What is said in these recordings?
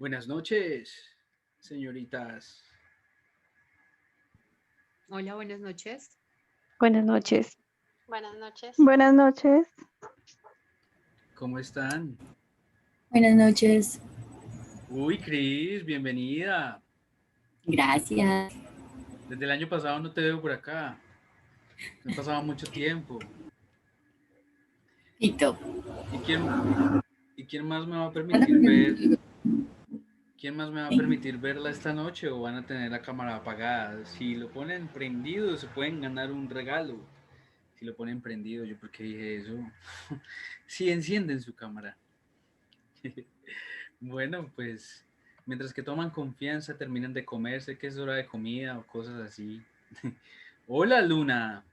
Buenas noches, señoritas. Hola, buenas noches. Buenas noches. Buenas noches. Buenas noches. ¿Cómo están? Buenas noches. Uy, Cris, bienvenida. Gracias. Desde el año pasado no te veo por acá. No ha pasado mucho tiempo. Pito. ¿Y quién, y quién más me va a Anda permitir porque ver? no- ¿Quién más me va a ¿Eh? permitir verla esta noche o van a tener la cámara apagada? Si lo ponen prendido, se pueden ganar un regalo. Si lo ponen prendido, ¿yo por qué dije eso? Si encienden su cámara. Bueno, pues mientras que toman confianza, terminan de comer, sé que es hora de comida o cosas así. Hola Luna,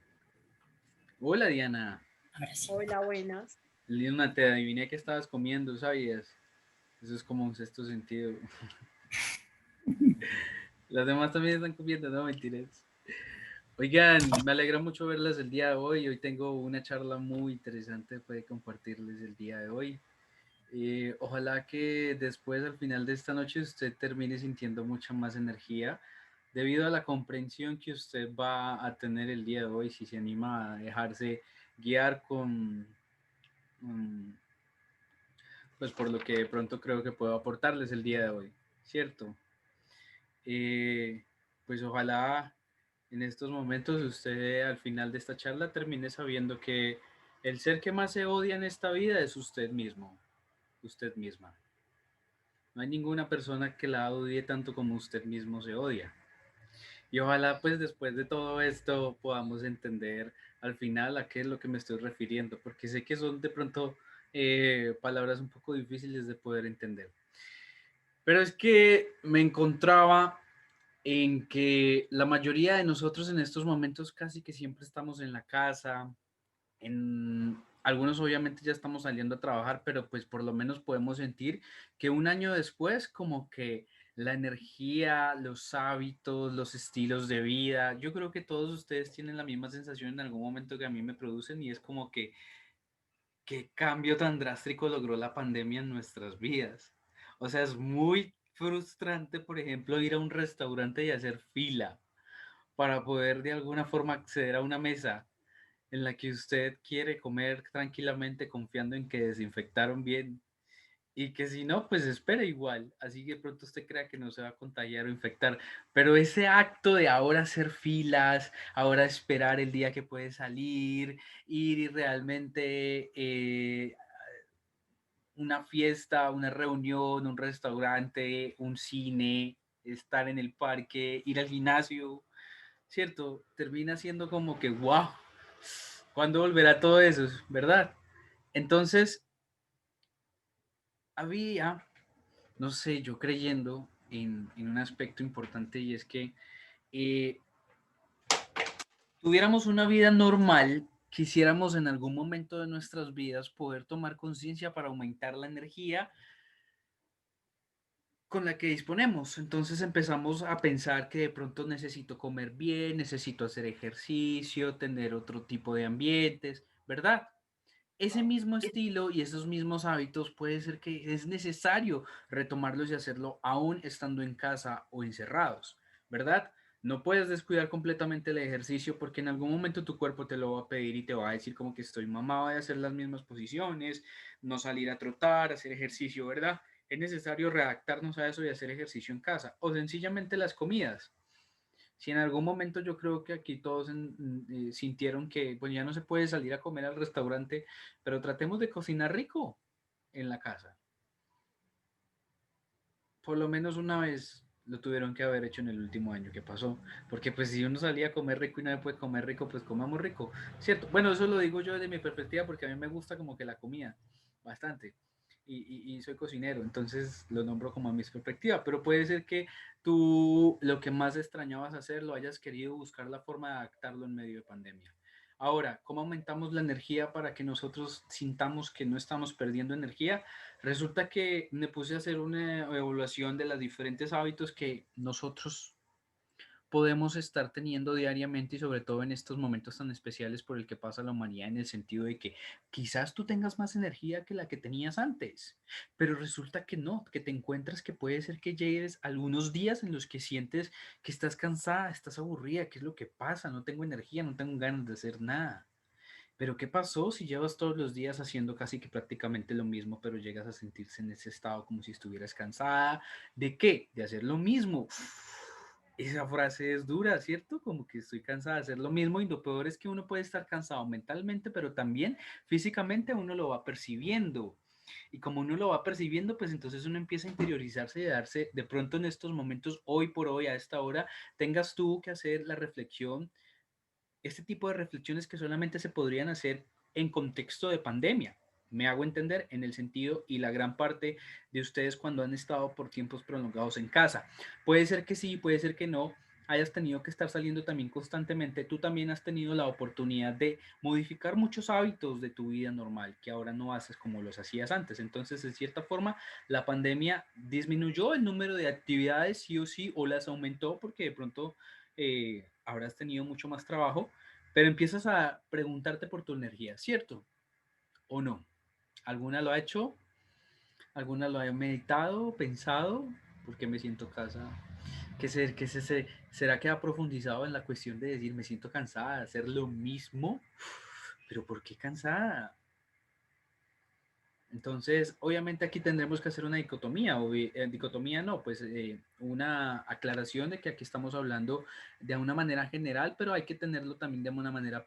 hola Diana. Ahora sí. Hola, buenas. Luna, te adiviné que estabas comiendo, ¿sabías? Eso es como un sexto sentido. Las demás también están comiendo, no mentiras. Oigan, me alegra mucho verlas el día de hoy. Hoy tengo una charla muy interesante para compartirles el día de hoy. Ojalá que después, al final de esta noche, usted termine sintiendo mucha más energía debido a la comprensión que usted va a tener el día de hoy si se anima a dejarse guiar mm, pues por lo que de pronto creo que puedo aportarles el día de hoy, ¿cierto? Eh, pues ojalá en estos momentos usted al final de esta charla termine sabiendo que el ser que más se odia en esta vida es usted mismo, usted misma. No hay ninguna persona que la odie tanto como usted mismo se odia. Y ojalá pues después de todo esto podamos entender al final a qué es lo que me estoy refiriendo, porque sé que son de pronto palabras un poco difíciles de poder entender. Pero es que me encontraba en que la mayoría de nosotros en estos momentos casi que siempre estamos en la casa, en algunos obviamente ya estamos saliendo a trabajar, pero pues por lo menos podemos sentir que un año después como que la energía, los hábitos, los estilos de vida, yo creo que todos ustedes tienen la misma sensación en algún momento que a mí me producen y es como que qué cambio tan drástico logró la pandemia en nuestras vidas. O sea, es muy frustrante, por ejemplo, ir a un restaurante y hacer fila para poder de alguna forma acceder a una mesa en la que usted quiere comer tranquilamente confiando en que desinfectaron bien y que si no, pues espera igual, así que pronto usted crea que no se va a contagiar o infectar, pero ese acto de ahora hacer filas, ahora esperar el día que puede salir, ir y realmente una fiesta, una reunión, un restaurante, un cine, estar en el parque, ir al gimnasio, ¿cierto? Termina siendo como que, wow, ¿cuándo volverá todo eso? ¿Verdad? Entonces, había, no sé, yo creyendo en un aspecto importante y es que eh, tuviéramos una vida normal, quisiéramos en algún momento de nuestras vidas poder tomar conciencia para aumentar la energía con la que disponemos. Entonces empezamos a pensar que de pronto necesito comer bien, necesito hacer ejercicio, tener otro tipo de ambientes, ¿verdad? Ese mismo estilo y esos mismos hábitos puede ser que es necesario retomarlos y hacerlo aún estando en casa o encerrados, ¿verdad? No puedes descuidar completamente el ejercicio porque en algún momento tu cuerpo te lo va a pedir y te va a decir como que estoy mamado de hacer las mismas posiciones, no salir a trotar, hacer ejercicio, ¿verdad? Es necesario readaptarnos a eso y hacer ejercicio en casa o sencillamente las comidas. Si en algún momento yo creo que aquí todos sintieron que pues ya no se puede salir a comer al restaurante, pero tratemos de cocinar rico en la casa. Por lo menos una vez lo tuvieron que haber hecho en el último año que pasó, porque pues si uno salía a comer rico y nadie puede comer rico, pues comamos rico, ¿cierto? Bueno, eso lo digo yo desde mi perspectiva porque a mí me gusta como que la comida bastante. Y soy cocinero, entonces lo nombro como a mi perspectiva, pero puede ser que tú lo que más extrañabas hacer lo hayas querido buscar la forma de adaptarlo en medio de pandemia. Ahora, ¿cómo aumentamos la energía para que nosotros sintamos que no estamos perdiendo energía? Resulta que me puse a hacer una evaluación de los diferentes hábitos que nosotros podemos estar teniendo diariamente y sobre todo en estos momentos tan especiales por el que pasa la humanidad, en el sentido de que quizás tú tengas más energía que la que tenías antes, pero resulta que no, que te encuentras que puede ser que llegues algunos días en los que sientes que estás cansada, estás aburrida. ¿Qué es lo que pasa? No tengo energía, no tengo ganas de hacer nada. Pero ¿qué pasó si llevas todos los días haciendo casi que prácticamente lo mismo, pero llegas a sentirse en ese estado como si estuvieras cansada? ¿De qué? De hacer lo mismo. Esa frase es dura, ¿cierto? Como que estoy cansada de hacer lo mismo, y lo peor es que uno puede estar cansado mentalmente, pero también físicamente uno lo va percibiendo. Y como uno lo va percibiendo, pues entonces uno empieza a interiorizarse y a darse, de pronto en estos momentos, hoy por hoy, a esta hora, tengas tú que hacer la reflexión, este tipo de reflexiones que solamente se podrían hacer en contexto de pandemia. Me hago entender en el sentido, y la gran parte de ustedes cuando han estado por tiempos prolongados en casa. Puede ser que sí, puede ser que no hayas tenido que estar saliendo también constantemente. Tú también has tenido la oportunidad de modificar muchos hábitos de tu vida normal que ahora no haces como los hacías antes. Entonces, de cierta forma, la pandemia disminuyó el número de actividades sí o sí, o las aumentó porque de pronto habrás tenido mucho más trabajo, pero empiezas a preguntarte por tu energía, ¿cierto? ¿O no? ¿Alguna lo ha hecho? ¿Alguna lo ha meditado, pensado? Porque me siento cansada. ¿Será que ha profundizado en la cuestión de decir me siento cansada de hacer lo mismo? ¿Pero por qué cansada? Entonces, obviamente aquí tendremos que hacer una dicotomía, o dicotomía no, pues una aclaración de que aquí estamos hablando de una manera general, pero hay que tenerlo también de una manera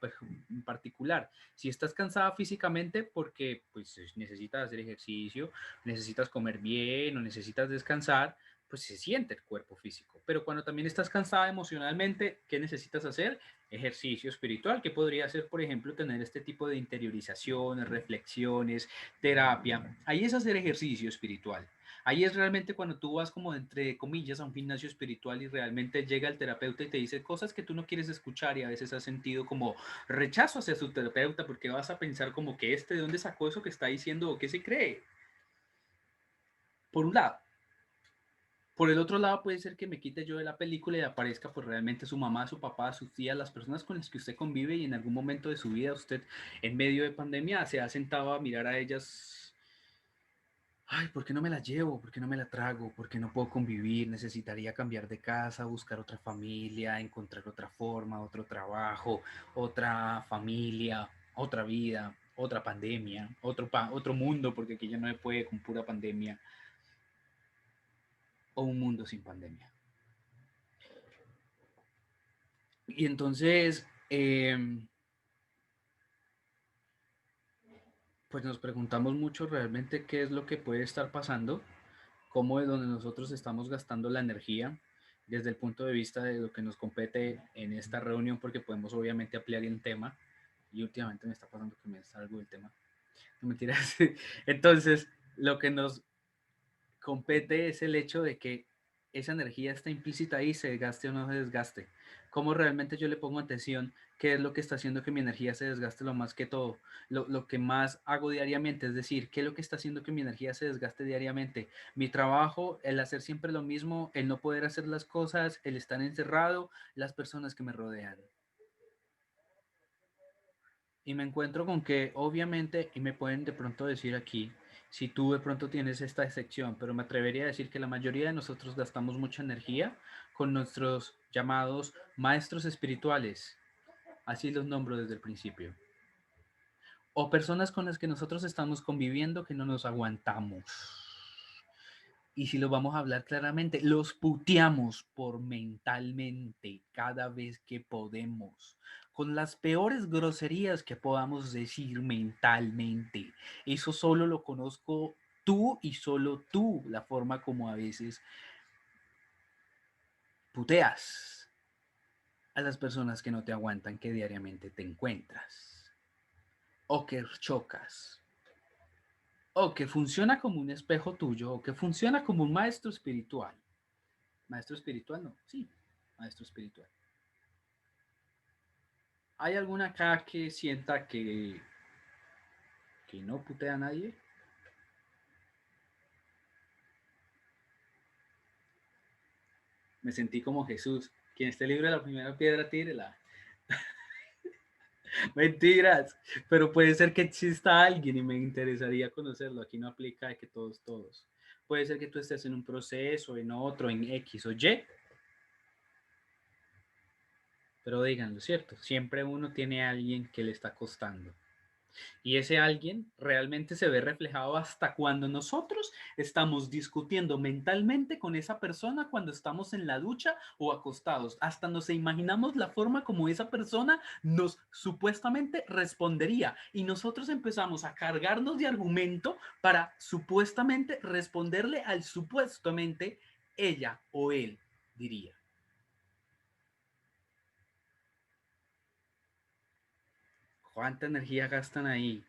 particular. Si estás cansada físicamente porque pues necesitas hacer ejercicio, necesitas comer bien o necesitas descansar, pues se siente el cuerpo físico. Pero cuando también estás cansada emocionalmente, ¿qué necesitas hacer? Ejercicio espiritual, que podría ser, por ejemplo, tener este tipo de interiorizaciones, reflexiones, terapia. Ahí es hacer ejercicio espiritual. Ahí es realmente cuando tú vas como entre comillas a un gimnasio espiritual y realmente llega el terapeuta y te dice cosas que tú no quieres escuchar, y a veces has sentido como rechazo hacia su terapeuta porque vas a pensar como que de dónde sacó eso que está diciendo o qué se cree. Por un lado. Por el otro lado, puede ser que me quite yo de la película y aparezca pues realmente su mamá, su papá, sus tías, las personas con las que usted convive, y en algún momento de su vida usted en medio de pandemia se ha sentado a mirar a ellas. Ay, ¿por qué no me la llevo? ¿Por qué no me la trago? ¿Por qué no puedo convivir? Necesitaría cambiar de casa, buscar otra familia, encontrar otra forma, otro trabajo, otra familia, otra vida, otra pandemia, otro mundo, porque aquí ya no se puede con pura pandemia, o un mundo sin pandemia. Y entonces, pues nos preguntamos mucho realmente qué es lo que puede estar pasando, cómo es donde nosotros estamos gastando la energía desde el punto de vista de lo que nos compete en esta reunión, porque podemos obviamente ampliar el tema, y últimamente me está pasando que me salgo del tema. No mentiras. Entonces, lo que nos compete es el hecho de que esa energía está implícita ahí, se desgaste o no se desgaste. ¿Cómo realmente yo le pongo atención? ¿Qué es lo que está haciendo que mi energía se desgaste lo más que todo? Lo que más hago diariamente, es decir, ¿qué es lo que está haciendo que mi energía se desgaste diariamente? Mi trabajo, el hacer siempre lo mismo, el no poder hacer las cosas, el estar encerrado, las personas que me rodean. Y me encuentro con que obviamente, y me pueden de pronto decir aquí, si tú de pronto tienes esta sección, pero me atrevería a decir que la mayoría de nosotros gastamos mucha energía con nuestros llamados maestros espirituales, así los nombro desde el principio, o personas con las que nosotros estamos conviviendo que no nos aguantamos. Y si lo vamos a hablar claramente, los puteamos por mentalmente cada vez que podemos, con las peores groserías que podamos decir mentalmente. Eso solo lo conozco tú y solo tú, la forma como a veces puteas a las personas que no te aguantan, que diariamente te encuentras, o que chocas, o que funciona como un espejo tuyo, o que funciona como un maestro espiritual. Maestro espiritual, no, sí, maestro espiritual. ¿Hay alguna acá que sienta que no putea a nadie? Me sentí como Jesús. Quien esté libre de la primera piedra, tírela. Mentiras, pero puede ser que exista alguien y me interesaría conocerlo. Aquí no aplica de que todos. Puede ser que tú estés en un proceso, en otro, en X o Y, pero díganlo, ¿cierto? Siempre uno tiene a alguien que le está costando. Y ese alguien realmente se ve reflejado hasta cuando nosotros estamos discutiendo mentalmente con esa persona cuando estamos en la ducha o acostados. Hasta nos imaginamos la forma como esa persona nos supuestamente respondería. Y nosotros empezamos a cargarnos de argumento para supuestamente responderle al supuestamente ella o él diría. ¿Cuánta energía gastan ahí?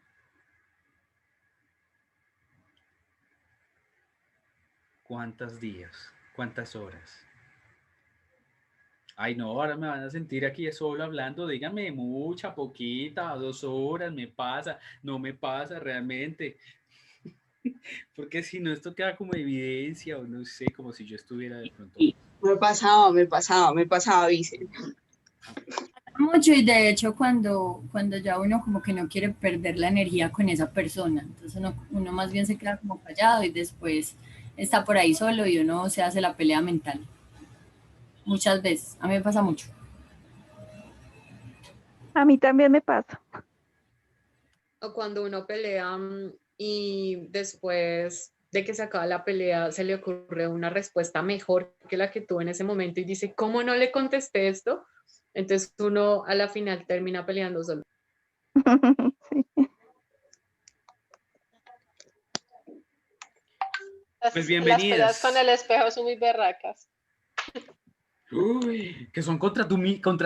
¿Cuántos días? ¿Cuántas horas? Ay, no, ahora me van a sentir aquí solo hablando. Díganme mucha, poquita, 2 horas, me pasa, no me pasa realmente. Porque si no, esto queda como evidencia o no sé, como si yo estuviera de pronto. Sí, me pasaba, Vicen. Mucho y de hecho cuando ya uno como que no quiere perder la energía con esa persona, entonces uno más bien se queda como callado y después está por ahí solo y uno se hace la pelea mental. Muchas veces, a mí me pasa mucho. A mí también me pasa. O cuando uno pelea y después de que se acaba la pelea se le ocurre una respuesta mejor que la que tuvo en ese momento y dice, ¿cómo no le contesté esto? Entonces uno a la final termina peleando solo. Sí. Pues Las peleas bienvenidas. con el espejo son muy berracas. Uy, que son contra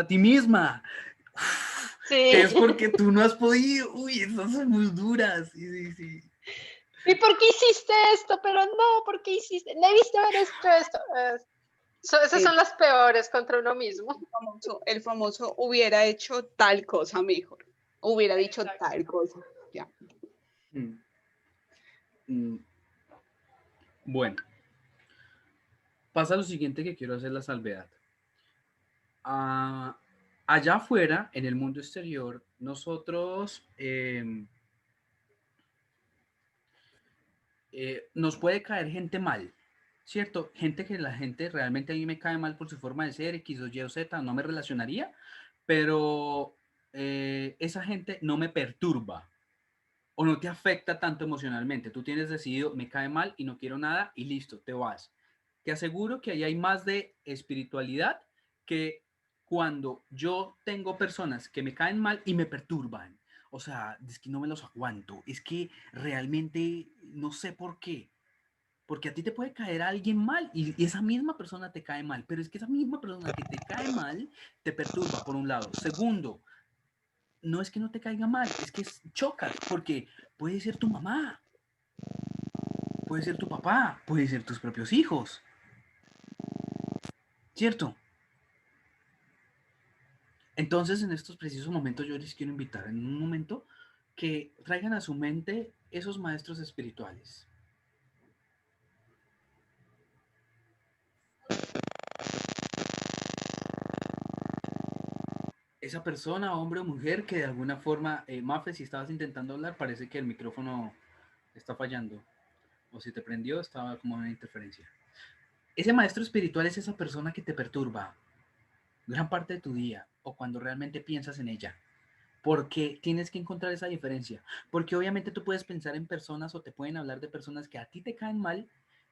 ti misma. Sí. Que es porque tú no has podido. Uy, esas son muy duras. Sí. ¿Y por qué hiciste esto? Pero no, ¿por qué hiciste? Debiste haber hecho esto. Esas son las peores contra uno mismo. El famoso hubiera hecho tal cosa mejor. Hubiera dicho Exacto. tal cosa. Ya. Bueno, pasa lo siguiente que quiero hacer la salvedad. Allá afuera, en el mundo exterior, nosotros nos puede caer gente mal, ¿cierto? Gente que la gente realmente a mí me cae mal por su forma de ser, X o Y o Z, no me relacionaría, pero esa gente no me perturba o no te afecta tanto emocionalmente. Tú tienes decidido, me cae mal y no quiero nada y listo, te vas. Te aseguro que ahí hay más de espiritualidad que cuando yo tengo personas que me caen mal y me perturban. O sea, es que no me los aguanto. Es que realmente no sé por qué. Porque a ti te puede caer a alguien mal y esa misma persona te cae mal. Pero es que esa misma persona que te cae mal te perturba, por un lado. Segundo, no es que no te caiga mal, es que chocas. Porque puede ser tu mamá, puede ser tu papá, puede ser tus propios hijos. ¿Cierto? Entonces, en estos precisos momentos, yo les quiero invitar en un momento que traigan a su mente esos maestros espirituales. Esa persona, hombre o mujer, que de alguna forma, Mafe, si estabas intentando hablar, parece que el micrófono está fallando. O si te prendió, estaba como una interferencia. Ese maestro espiritual es esa persona que te perturba gran parte de tu día o cuando realmente piensas en ella. Porque tienes que encontrar esa diferencia. Porque obviamente tú puedes pensar en personas o te pueden hablar de personas que a ti te caen mal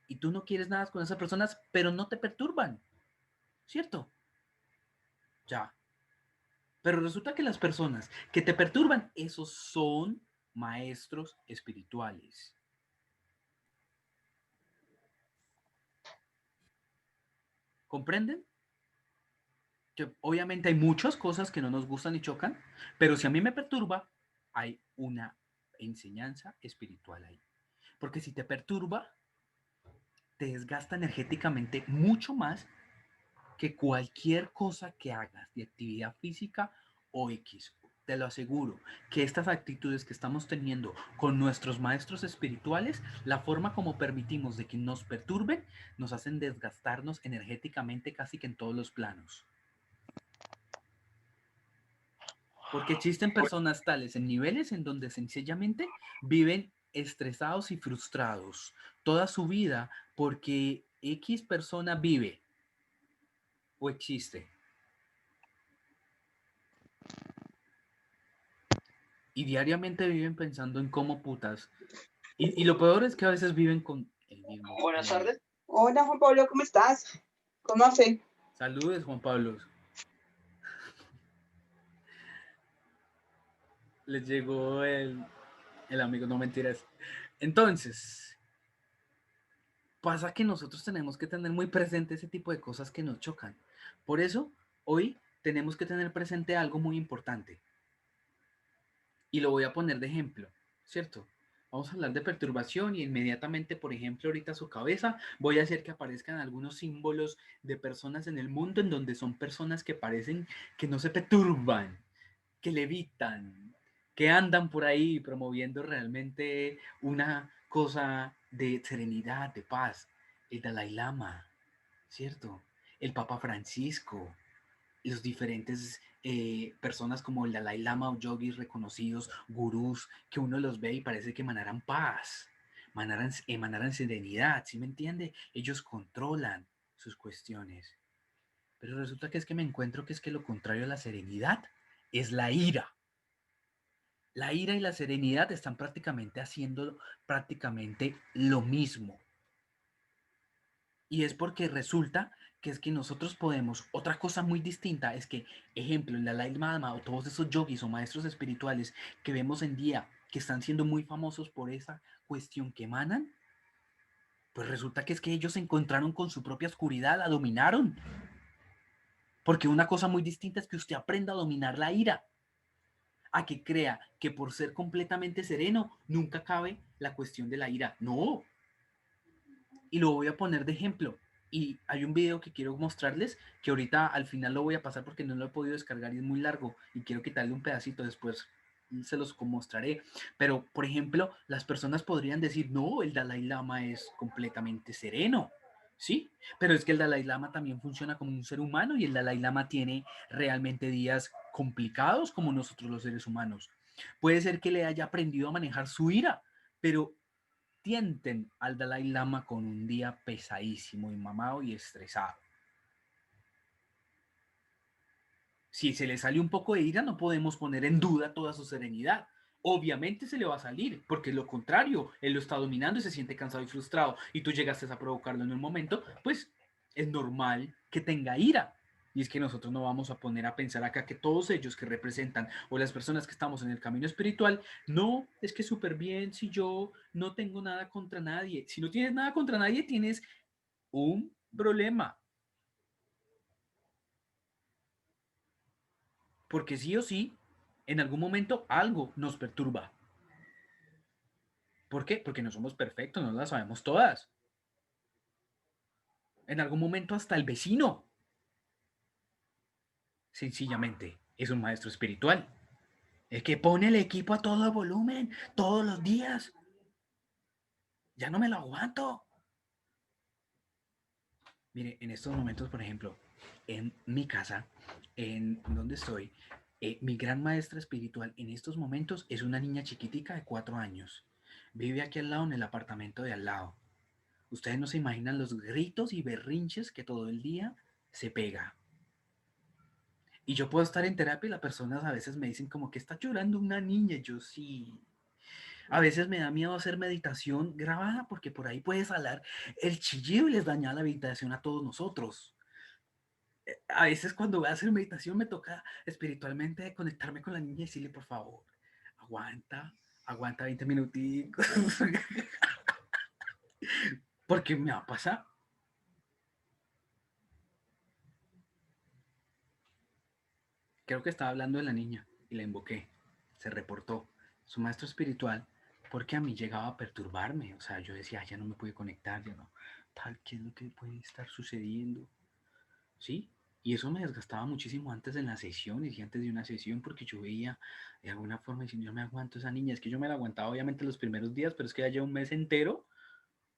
y tú no quieres nada con esas personas, pero no te perturban. ¿Cierto? Ya. Pero resulta que las personas que te perturban, esos son maestros espirituales. ¿Comprenden? Que obviamente hay muchas cosas que no nos gustan y chocan, pero si a mí me perturba, hay una enseñanza espiritual ahí. Porque si te perturba, te desgasta energéticamente mucho más que cualquier cosa que hagas de actividad física o X. Te lo aseguro, que estas actitudes que estamos teniendo con nuestros maestros espirituales, la forma como permitimos de que nos perturben, nos hacen desgastarnos energéticamente casi que en todos los planos. Porque existen personas tales en niveles en donde sencillamente viven estresados y frustrados toda su vida porque X persona vive o existe. Y diariamente viven pensando en cómo putas. Y lo peor es que a veces viven con el mismo. Buenas tardes. Hola Juan Pablo, ¿cómo estás? ¿Cómo hace? Saludes, Juan Pablo. Les llegó el amigo, no mentiras. Entonces, pasa que nosotros tenemos que tener muy presente ese tipo de cosas que nos chocan. Por eso, hoy tenemos que tener presente algo muy importante. Y lo voy a poner de ejemplo, ¿cierto? Vamos a hablar de perturbación y inmediatamente, por ejemplo, ahorita a su cabeza voy a hacer que aparezcan algunos símbolos de personas en el mundo en donde son personas que parecen que no se perturban, que levitan, que andan por ahí promoviendo realmente una cosa de serenidad, de paz. El Dalai Lama, ¿cierto? El Papa Francisco, los diferentes personas como el Dalai Lama o yogis reconocidos, gurús, que uno los ve y parece que emanaran paz, emanaran serenidad, ¿sí me entiende? Ellos controlan sus cuestiones. Pero resulta que es que me encuentro que es que lo contrario a la serenidad es la ira. La ira y la serenidad están prácticamente haciendo prácticamente lo mismo. Y es porque resulta que es que nosotros podemos, otra cosa muy distinta es que, ejemplo, el Dalai Lama o todos esos yogis o maestros espirituales que vemos en día que están siendo muy famosos por esa cuestión que emanan, pues resulta que es que ellos se encontraron con su propia oscuridad, la dominaron. Porque una cosa muy distinta es que usted aprenda a dominar la ira, a que crea que por ser completamente sereno nunca cabe la cuestión de la ira. No, y lo voy a poner de ejemplo. Y hay un video que quiero mostrarles, que ahorita al final lo voy a pasar porque no lo he podido descargar y es muy largo y quiero quitarle un pedacito después. Se los mostraré. Pero, por ejemplo, las personas podrían decir, no, el Dalai Lama es completamente sereno. Sí, pero es que el Dalai Lama también funciona como un ser humano y el Dalai Lama tiene realmente días complicados como nosotros los seres humanos. Puede ser que le haya aprendido a manejar su ira, pero tienten al Dalai Lama con un día pesadísimo y mamado y estresado. Si se le sale un poco de ira, no podemos poner en duda toda su serenidad. Obviamente se le va a salir, porque es lo contrario, él lo está dominando y se siente cansado y frustrado, y tú llegaste a provocarlo en un momento, pues es normal que tenga ira. Y es que nosotros no vamos a poner a pensar acá que todos ellos que representan o las personas que estamos en el camino espiritual, no, es que súper bien si yo no tengo nada contra nadie. Si no tienes nada contra nadie, tienes un problema. Porque sí o sí, en algún momento algo nos perturba. ¿Por qué? Porque no somos perfectos, no las sabemos todas. En algún momento hasta el vecino, sencillamente, es un maestro espiritual. El que pone el equipo a todo volumen, todos los días. Ya no me lo aguanto. Mire, en estos momentos, por ejemplo, en mi casa, en donde estoy, mi gran maestra espiritual en estos momentos es una niña chiquitica de 4 años. Vive aquí al lado, en el apartamento de al lado. Ustedes no se imaginan los gritos y berrinches que todo el día se pega. Y yo puedo estar en terapia y las personas a veces me dicen como que está llorando una niña. Yo sí. A veces me da miedo hacer meditación grabada porque por ahí puede salir el chillido y les daña la meditación a todos nosotros. A veces cuando voy a hacer meditación me toca espiritualmente conectarme con la niña y decirle, por favor, aguanta, aguanta 20 minuticos. Porque me va a pasar. Creo que estaba hablando de la niña y la invoqué. Se reportó su maestro espiritual porque a mí llegaba a perturbarme. O sea, yo decía, ya no me pude conectar, ya no. Tal, ¿qué es lo que puede estar sucediendo? ¿Sí? Y eso me desgastaba muchísimo antes de las sesiones y antes de una sesión porque yo veía de alguna forma diciendo, yo me aguanto esa niña. Es que yo me la aguantaba obviamente los primeros días, pero es que ya lleva un mes entero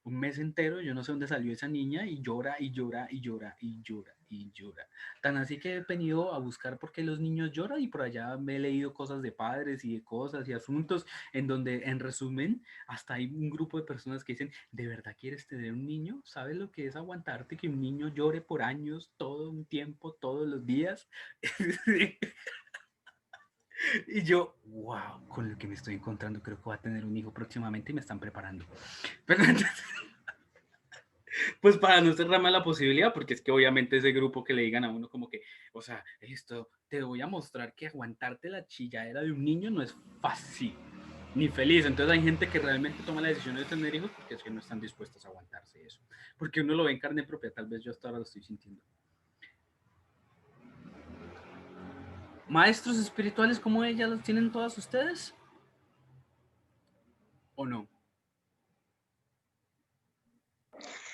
Un mes entero, yo no sé dónde salió esa niña y llora y llora y llora y llora y llora. Tan así que he venido a buscar por qué los niños lloran y por allá me he leído cosas de padres y de cosas y asuntos en donde, en resumen, hasta hay un grupo de personas que dicen, ¿de verdad quieres tener un niño? ¿Sabes lo que es aguantarte que un niño llore por años, todo un tiempo, todos los días? Y yo, wow, con lo que me estoy encontrando, creo que voy a tener un hijo próximamente y me están preparando. Pero entonces, pues para no cerrarme la posibilidad, porque es que obviamente ese grupo que le digan a uno como que, o sea, esto, te voy a mostrar que aguantarte la chilladera de un niño no es fácil, ni feliz. Entonces hay gente que realmente toma la decisión de tener hijos porque es que no están dispuestos a aguantarse eso. Porque uno lo ve en carne propia, tal vez yo hasta ahora lo estoy sintiendo. ¿Maestros espirituales como ella los tienen todas ustedes? ¿O no?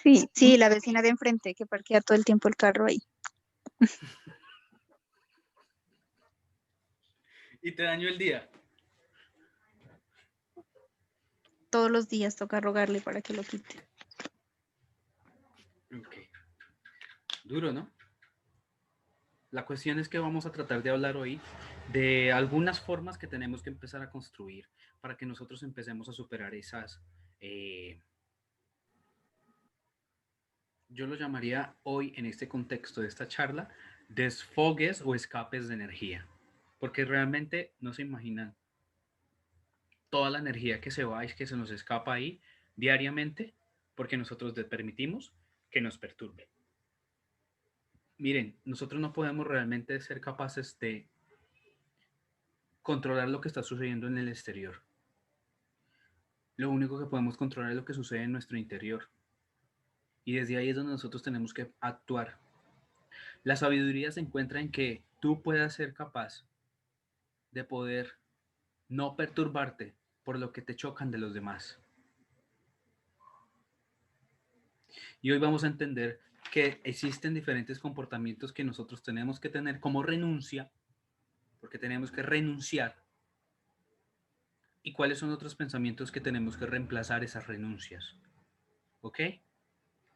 Sí, Sí, la vecina de enfrente que parquea todo el tiempo el carro ahí. ¿Y te dañó el día? Todos los días toca rogarle para que lo quite. Ok. Duro, ¿no? La cuestión es que vamos a tratar de hablar hoy de algunas formas que tenemos que empezar a construir para que nosotros empecemos a superar esas, yo lo llamaría hoy en este contexto de esta charla, desfogues o escapes de energía, porque realmente no se imaginan toda la energía que se va y que se nos escapa ahí diariamente porque nosotros le permitimos que nos perturbe. Miren, nosotros no podemos realmente ser capaces de controlar lo que está sucediendo en el exterior. Lo único que podemos controlar es lo que sucede en nuestro interior. Y desde ahí es donde nosotros tenemos que actuar. La sabiduría se encuentra en que tú puedas ser capaz de poder no perturbarte por lo que te chocan de los demás. Y hoy vamos a entender que existen diferentes comportamientos que nosotros tenemos que tener como renuncia, porque tenemos que renunciar, y cuáles son otros pensamientos que tenemos que reemplazar esas renuncias. ¿Ok?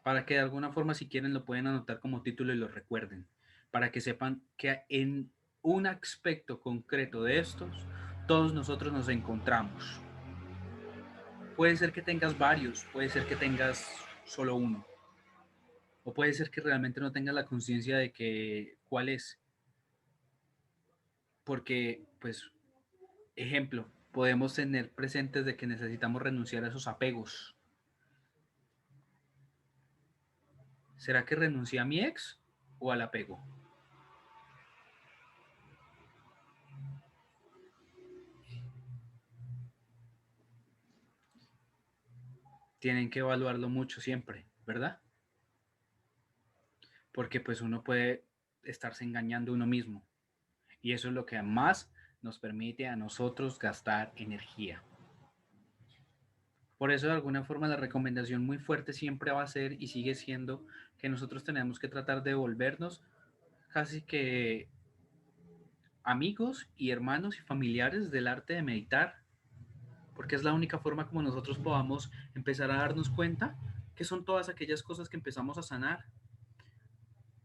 Para que de alguna forma, si quieren, lo pueden anotar como título y lo recuerden, para que sepan que en un aspecto concreto de estos, todos nosotros nos encontramos. Puede ser que tengas varios, puede ser que tengas solo uno, o puede ser que realmente no tengas la conciencia de que cuál es, porque, pues, ejemplo, podemos tener presentes de que necesitamos renunciar a esos apegos. ¿Será que renuncié a mi ex o al apego? Tienen que evaluarlo mucho siempre, ¿verdad? Porque pues uno puede estarse engañando a uno mismo y eso es lo que más nos permite a nosotros gastar energía. Por eso de alguna forma la recomendación muy fuerte siempre va a ser y sigue siendo que nosotros tenemos que tratar de volvernos casi que amigos y hermanos y familiares del arte de meditar, porque es la única forma como nosotros podamos empezar a darnos cuenta que son todas aquellas cosas que empezamos a sanar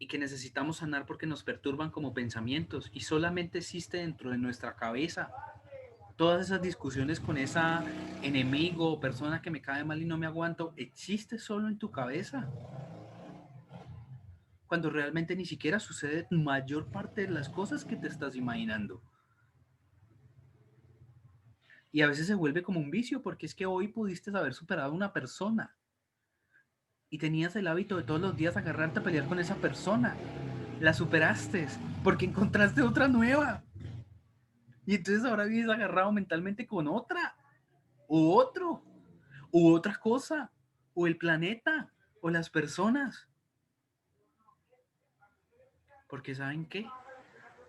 y que necesitamos sanar porque nos perturban como pensamientos y solamente existe dentro de nuestra cabeza. Todas esas discusiones con esa enemigo o persona que me cae mal y no me aguanto, existe solo en tu cabeza. Cuando realmente ni siquiera sucede mayor parte de las cosas que te estás imaginando. Y a veces se vuelve como un vicio porque es que hoy pudiste haber superado a una persona y tenías el hábito de todos los días agarrarte a pelear con esa persona. La superaste porque encontraste otra nueva. Y entonces ahora vives agarrado mentalmente con otra, o otro, u otra cosa, o el planeta, o las personas. Porque ¿saben qué?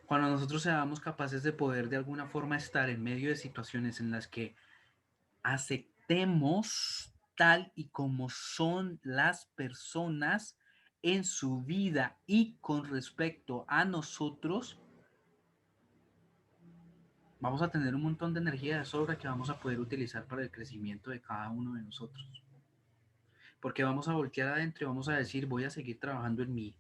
Cuando nosotros seamos capaces de poder de alguna forma estar en medio de situaciones en las que aceptemos tal y como son las personas en su vida y con respecto a nosotros, vamos a tener un montón de energía de sobra que vamos a poder utilizar para el crecimiento de cada uno de nosotros. porque vamos a voltear adentro y vamos a decir, voy a seguir trabajando en mí.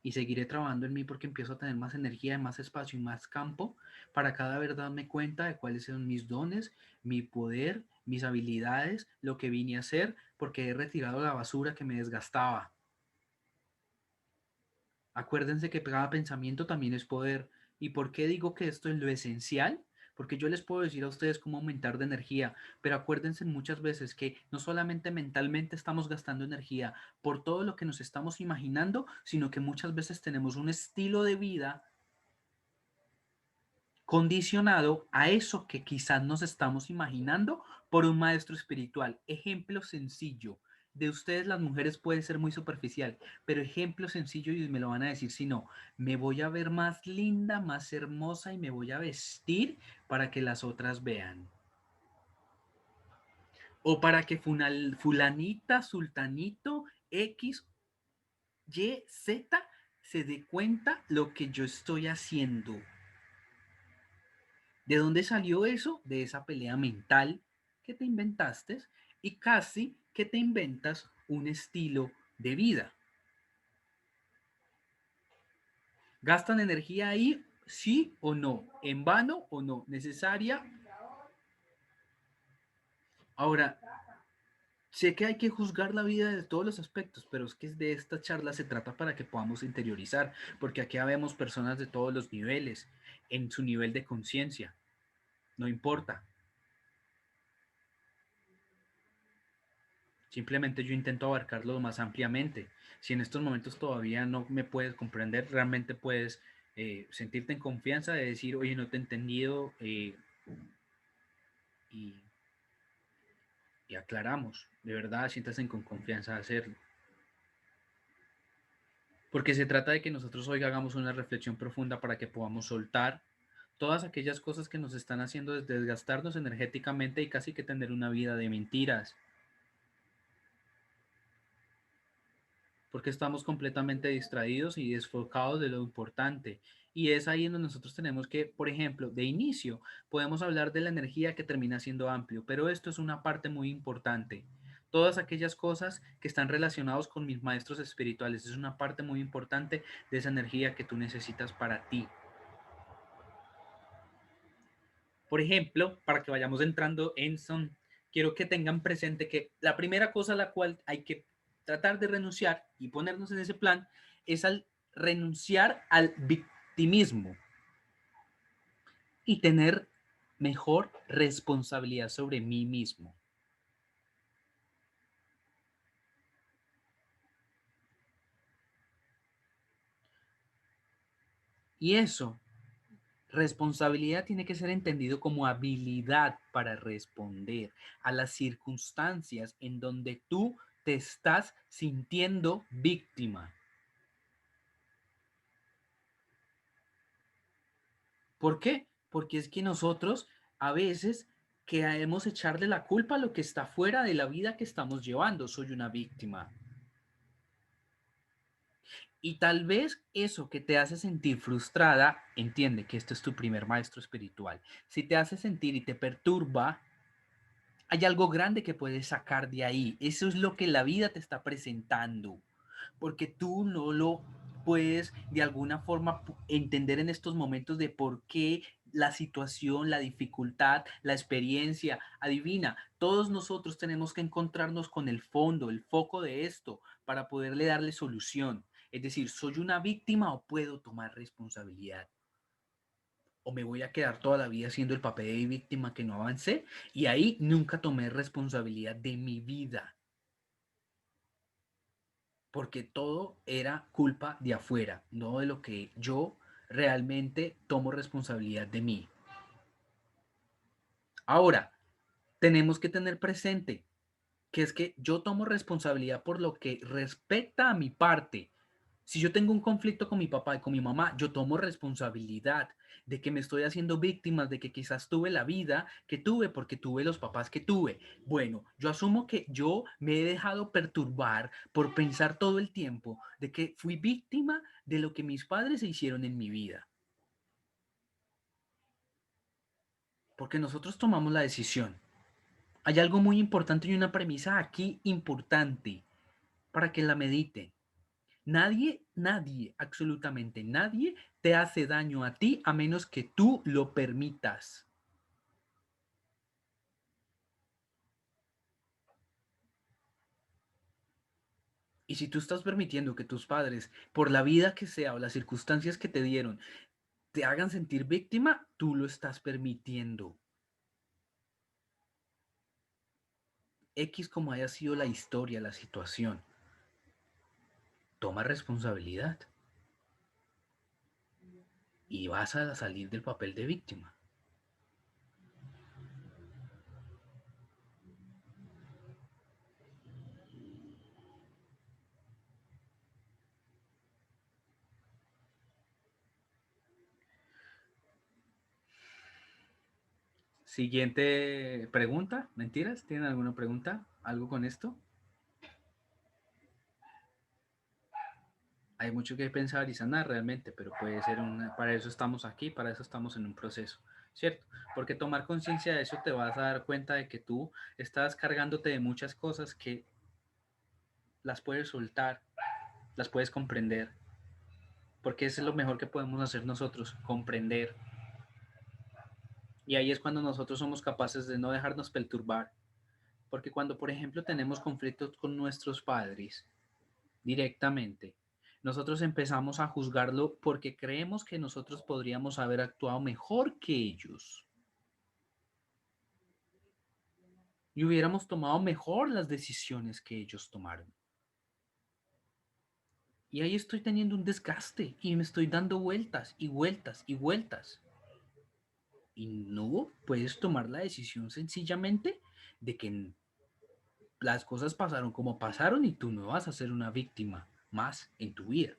Y seguiré trabajando en mí porque empiezo a tener más energía, más espacio y más campo para cada vez darme cuenta de cuáles son mis dones, mi poder, mis habilidades, lo que vine a hacer, porque he retirado la basura que me desgastaba. Acuérdense que cada pensamiento también es poder. ¿Y por qué digo que esto es lo esencial? Porque yo les puedo decir a ustedes cómo aumentar de energía, pero acuérdense muchas veces que no solamente mentalmente estamos gastando energía por todo lo que nos estamos imaginando, sino que muchas veces tenemos un estilo de vida condicionado a eso que quizás nos estamos imaginando por un maestro espiritual. Ejemplo sencillo. De ustedes las mujeres puede ser muy superficial, pero ejemplo sencillo y me lo van a decir si no. Me voy a ver más linda, más hermosa y me voy a vestir para que las otras vean. O para que fulanita, sultanito, X, Y, Z se dé cuenta lo que yo estoy haciendo. ¿De dónde salió eso? De esa pelea mental que te inventaste y casi que te inventas un estilo de vida. ¿Gastan energía ahí? ¿Sí o no? ¿En vano o no? ¿Necesaria? Ahora, sé que hay que juzgar la vida de todos los aspectos, pero es que de esta charla se trata para que podamos interiorizar, porque aquí vemos personas de todos los niveles, en su nivel de conciencia. No importa. Simplemente yo intento abarcarlo más ampliamente. Si en estos momentos todavía no me puedes comprender, realmente puedes sentirte en confianza de decir, oye, no te he entendido y, y aclaramos. De verdad, siéntate con confianza de hacerlo. Porque se trata de que nosotros hoy hagamos una reflexión profunda para que podamos soltar todas aquellas cosas que nos están haciendo desgastarnos energéticamente y casi que tener una vida de mentiras. Porque estamos completamente distraídos y desfocados de lo importante. Y es ahí en donde nosotros tenemos que, por ejemplo, de inicio, podemos hablar de la energía que termina siendo amplio, pero esto es una parte muy importante. Todas aquellas cosas que están relacionadas con mis maestros espirituales es una parte muy importante de esa energía que tú necesitas para ti. Por ejemplo, para que vayamos entrando en son, quiero que tengan presente que la primera cosa a la cual hay que tratar de renunciar y ponernos en ese plan es al renunciar al victimismo y tener mejor responsabilidad sobre mí mismo. Y eso, responsabilidad tiene que ser entendido como habilidad para responder a las circunstancias en donde tú te estás sintiendo víctima. ¿Por qué? Porque es que nosotros a veces queremos echarle la culpa a lo que está fuera de la vida que estamos llevando. Soy una víctima. Y tal vez eso que te hace sentir frustrada, entiende que este es tu primer maestro espiritual. Si te hace sentir y te perturba, hay algo grande que puedes sacar de ahí. Eso es lo que la vida te está presentando. Porque tú no lo puedes de alguna forma entender en estos momentos de por qué la situación, la dificultad, la experiencia, adivina, todos nosotros tenemos que encontrarnos con el fondo, el foco de esto para poderle darle solución. Es decir, ¿soy una víctima o puedo tomar responsabilidad? ¿O me voy a quedar toda la vida siendo el papel de víctima que no avancé? Y ahí nunca tomé responsabilidad de mi vida. Porque todo era culpa de afuera, no de lo que yo realmente tomo responsabilidad de mí. Ahora, tenemos que tener presente que es que yo tomo responsabilidad por lo que respecta a mi parte. Si yo tengo un conflicto con mi papá y con mi mamá, yo tomo responsabilidad de que me estoy haciendo víctima, de que quizás tuve la vida que tuve porque tuve los papás que tuve. Bueno, yo asumo que yo me he dejado perturbar por pensar todo el tiempo de que fui víctima de lo que mis padres hicieron en mi vida. Porque nosotros tomamos la decisión Hay algo muy importante y una premisa aquí importante para que la mediten. Nadie, absolutamente nadie te hace daño a ti a menos que tú lo permitas. Y si tú estás permitiendo que tus padres, por la vida que sea o las circunstancias que te dieron, te hagan sentir víctima, tú lo estás permitiendo. X como haya sido la historia, la situación, toma responsabilidad y vas a salir del papel de víctima. Siguiente pregunta. ¿Mentiras? ¿Tienen alguna pregunta? ¿Algo con esto? Hay mucho que pensar y sanar realmente, pero puede ser para eso estamos aquí, para eso estamos en un proceso, ¿cierto? Porque tomar conciencia de eso te vas a dar cuenta de que tú estás cargándote de muchas cosas que las puedes soltar, las puedes comprender, porque eso es lo mejor que podemos hacer nosotros, comprender. Y ahí es cuando nosotros somos capaces de no dejarnos perturbar, porque cuando, por ejemplo, tenemos conflictos con nuestros padres directamente, nosotros empezamos a juzgarlo porque creemos que nosotros podríamos haber actuado mejor que ellos y hubiéramos tomado mejor las decisiones que ellos tomaron. Y ahí estoy teniendo un desgaste y me estoy dando vueltas y vueltas y vueltas. Y no puedes tomar la decisión sencillamente de que las cosas pasaron como pasaron y tú no vas a ser una víctima más en tu vida.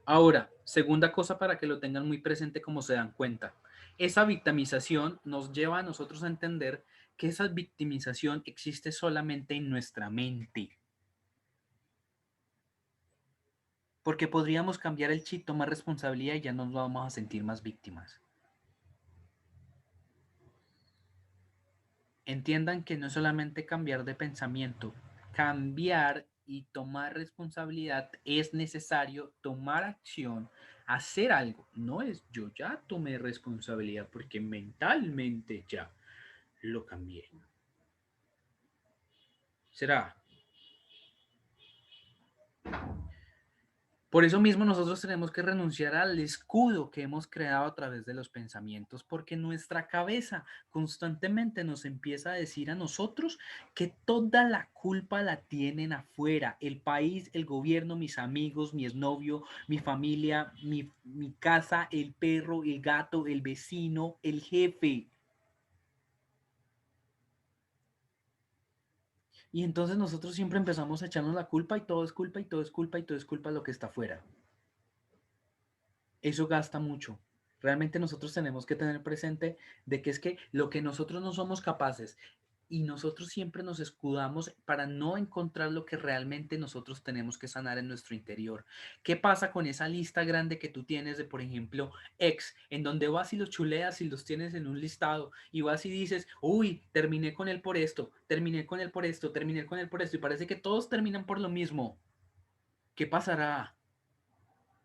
Ahora, segunda cosa para que lo tengan muy presente como se dan cuenta. Esa victimización nos lleva a nosotros a entender que esa victimización existe solamente en nuestra mente. Porque podríamos cambiar el chip, tomar responsabilidad y ya nos vamos a sentir más víctimas. Entiendan que no es solamente cambiar de pensamiento, cambiar y tomar responsabilidad es necesario tomar acción, hacer algo. No es yo ya tomé responsabilidad porque mentalmente ya lo cambié. ¿Será? Por eso mismo nosotros tenemos que renunciar al escudo que hemos creado a través de los pensamientos, porque nuestra cabeza constantemente nos empieza a decir a nosotros que toda la culpa la tienen afuera, el país, el gobierno, mis amigos, mi exnovio, mi familia, mi casa, el perro, el gato, el vecino, el jefe. Y entonces nosotros siempre empezamos a echarnos la culpa y todo es culpa y todo es culpa y todo es culpa de lo que está afuera. Eso gasta mucho. Realmente nosotros tenemos que tener presente de que es que lo que nosotros no somos capaces y nosotros siempre nos escudamos para no encontrar lo que realmente nosotros tenemos que sanar en nuestro interior. ¿Qué pasa con esa lista grande que tú tienes de, por ejemplo, ex, en donde vas y los chuleas y los tienes en un listado y vas y dices, uy, terminé con él por esto, terminé con él por esto, terminé con él por esto y parece que todos terminan por lo mismo? ¿Qué pasará?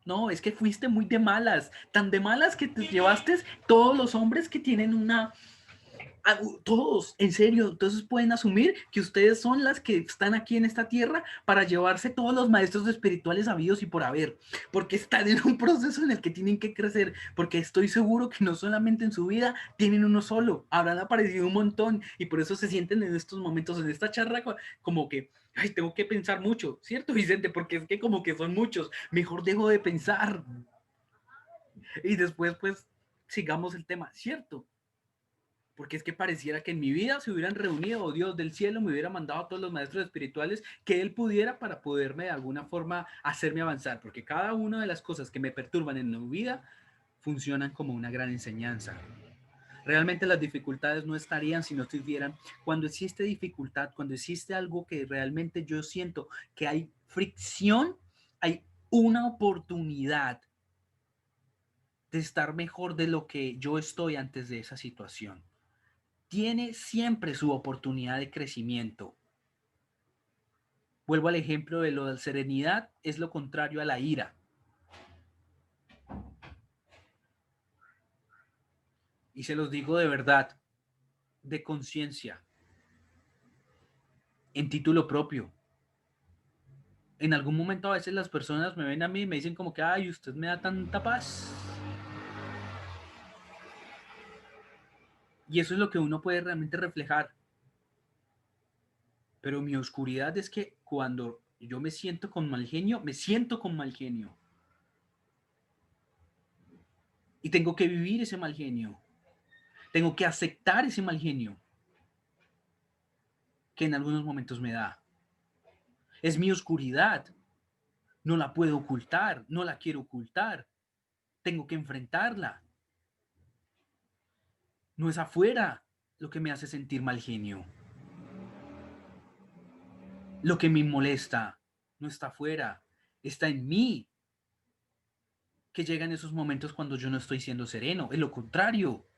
No, es que fuiste muy de malas, tan de malas que te llevaste todos los hombres que tienen todos, en serio, entonces pueden asumir que ustedes son las que están aquí en esta tierra para llevarse todos los maestros espirituales habidos y por haber, porque están en un proceso en el que tienen que crecer, porque estoy seguro que no solamente en su vida tienen uno solo, habrán aparecido un montón y por eso se sienten en estos momentos, en esta charla, como que ay, tengo que pensar mucho, ¿cierto, Vicente? Porque es que como que son muchos, mejor dejo de pensar y después pues sigamos el tema, ¿cierto? Porque es que pareciera que en mi vida se hubieran reunido, o Dios del cielo me hubiera mandado a todos los maestros espirituales que Él pudiera para poderme de alguna forma hacerme avanzar, porque cada una de las cosas que me perturban en mi vida funcionan como una gran enseñanza. Realmente las dificultades no estarían si no estuvieran. Cuando existe dificultad, cuando existe algo que realmente yo siento que hay fricción, hay una oportunidad de estar mejor de lo que yo estoy antes de esa situación. Tiene siempre su oportunidad de crecimiento. Vuelvo al ejemplo de lo de la serenidad, es lo contrario a la ira. Y se los digo de verdad, de conciencia, en título propio. En algún momento a veces las personas me ven a mí y me dicen como que, ay, usted me da tanta paz. Y eso es lo que uno puede realmente reflejar. Pero mi oscuridad es que cuando yo me siento con mal genio, me siento con mal genio. Y tengo que vivir ese mal genio. Tengo que aceptar ese mal genio que en algunos momentos me da. Es mi oscuridad. No la puedo ocultar, no la quiero ocultar. Tengo que enfrentarla. No es afuera lo que me hace sentir mal genio. Lo que me molesta no está afuera, está en mí. Que llegan esos momentos cuando yo no estoy siendo sereno, es lo contrario.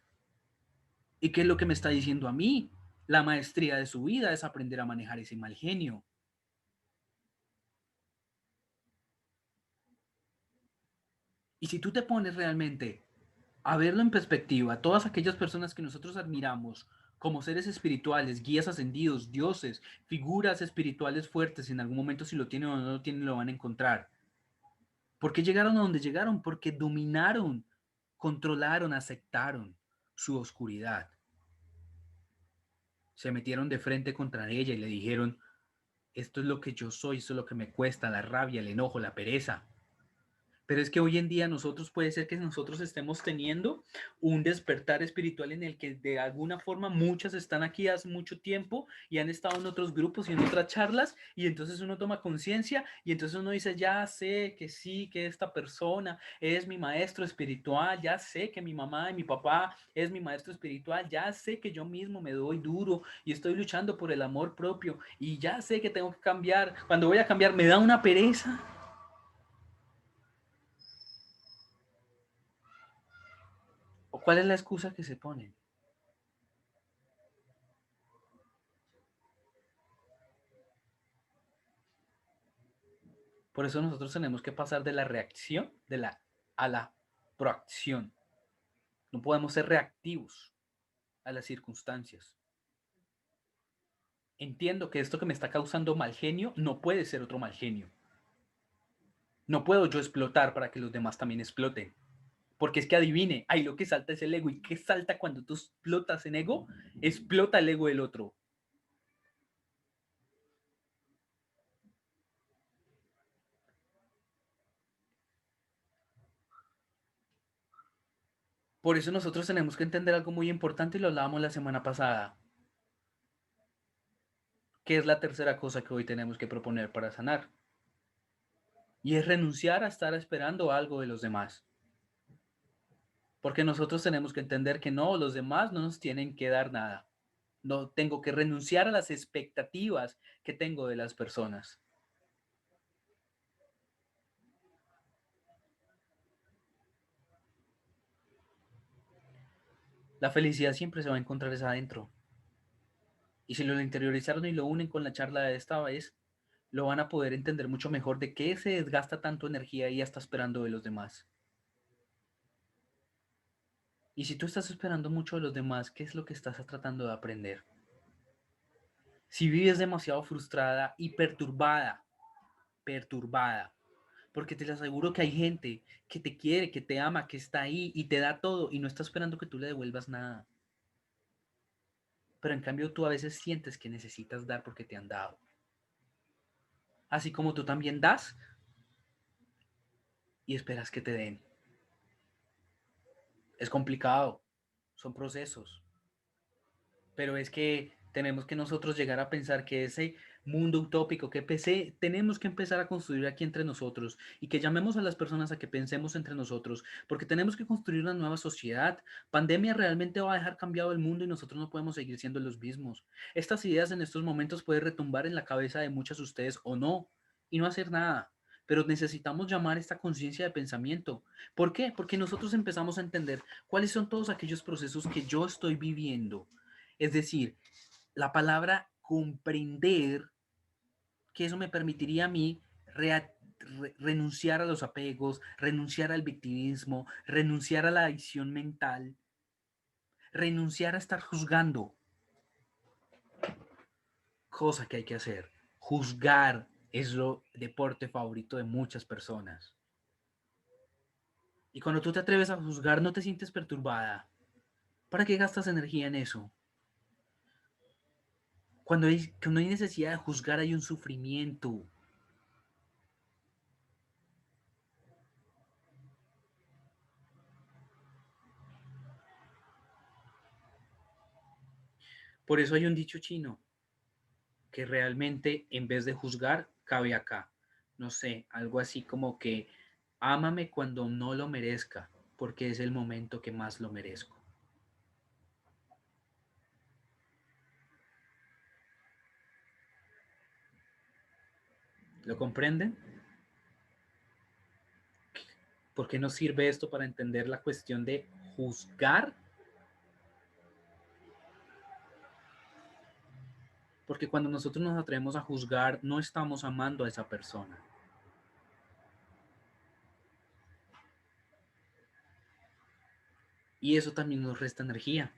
¿Y qué es lo que me está diciendo a mí? La maestría de su vida es aprender a manejar ese mal genio. Y si tú te pones realmente a verlo en perspectiva, todas aquellas personas que nosotros admiramos como seres espirituales, guías ascendidos, dioses, figuras espirituales fuertes, en algún momento si lo tienen o no lo tienen, lo van a encontrar. ¿Por qué llegaron a donde llegaron? Porque dominaron, controlaron, aceptaron su oscuridad. Se metieron de frente contra ella y le dijeron, esto es lo que yo soy, esto es lo que me cuesta, la rabia, el enojo, la pereza. Pero es que hoy en día nosotros puede ser que nosotros estemos teniendo un despertar espiritual en el que de alguna forma muchas están aquí hace mucho tiempo y han estado en otros grupos y en otras charlas y entonces uno toma conciencia y entonces uno dice, ya sé que sí, que esta persona es mi maestro espiritual, ya sé que mi mamá y mi papá es mi maestro espiritual, ya sé que yo mismo me doy duro y estoy luchando por el amor propio y ya sé que tengo que cambiar. Cuando voy a cambiar me da una pereza. ¿O cuál es la excusa que se ponen? Por eso nosotros tenemos que pasar de la reacción a la proacción. No podemos ser reactivos a las circunstancias. Entiendo que esto que me está causando mal genio no puede ser otro mal genio. No puedo yo explotar para que los demás también exploten. Porque es que adivine, ahí lo que salta es el ego. ¿Y qué salta cuando tú explotas en ego? Explota el ego del otro. Por eso nosotros tenemos que entender algo muy importante y lo hablábamos la semana pasada. ¿Qué es la tercera cosa que hoy tenemos que proponer para sanar? Y es renunciar a estar esperando algo de los demás. Porque nosotros tenemos que entender que no, los demás no nos tienen que dar nada. No tengo que renunciar a las expectativas que tengo de las personas. La felicidad siempre se va a encontrar es adentro. Y si lo interiorizaron y lo unen con la charla de esta vez, lo van a poder entender mucho mejor de qué se desgasta tanto energía y ya está esperando de los demás. Y si tú estás esperando mucho de los demás, ¿qué es lo que estás tratando de aprender? Si vives demasiado frustrada y perturbada, porque te lo aseguro que hay gente que te quiere, que te ama, que está ahí y te da todo y no está esperando que tú le devuelvas nada. Pero en cambio tú a veces sientes que necesitas dar porque te han dado. Así como tú también das y esperas que te den. Es complicado, son procesos, pero es que tenemos que nosotros llegar a pensar que ese mundo utópico que tenemos que empezar a construir aquí entre nosotros y que llamemos a las personas a que pensemos entre nosotros, porque tenemos que construir una nueva sociedad. Pandemia realmente va a dejar cambiado el mundo y nosotros no podemos seguir siendo los mismos. Estas ideas en estos momentos pueden retumbar en la cabeza de muchas de ustedes o no, y no hacer nada. pero necesitamos llamar esta conciencia de pensamiento. ¿Por qué? Porque nosotros empezamos a entender cuáles son todos aquellos procesos que yo estoy viviendo. Es decir, la palabra comprender, que eso me permitiría a mí renunciar a los apegos, renunciar al victimismo, renunciar a la adicción mental, renunciar a estar juzgando, cosa que hay que hacer. Juzgar es lo deporte favorito de muchas personas. Y cuando tú te atreves a juzgar, no te sientes perturbada. ¿Para qué gastas energía en eso? Cuando hay necesidad de juzgar, hay un sufrimiento. Por eso hay un dicho chino, que realmente en vez de juzgar, cabe acá. No sé, algo así como que ámame cuando no lo merezca, porque es el momento que más lo merezco. ¿Lo comprenden? ¿Por qué nos sirve esto para entender la cuestión de juzgar? Porque cuando nosotros nos atrevemos a juzgar, no estamos amando a esa persona. Y eso también nos resta energía.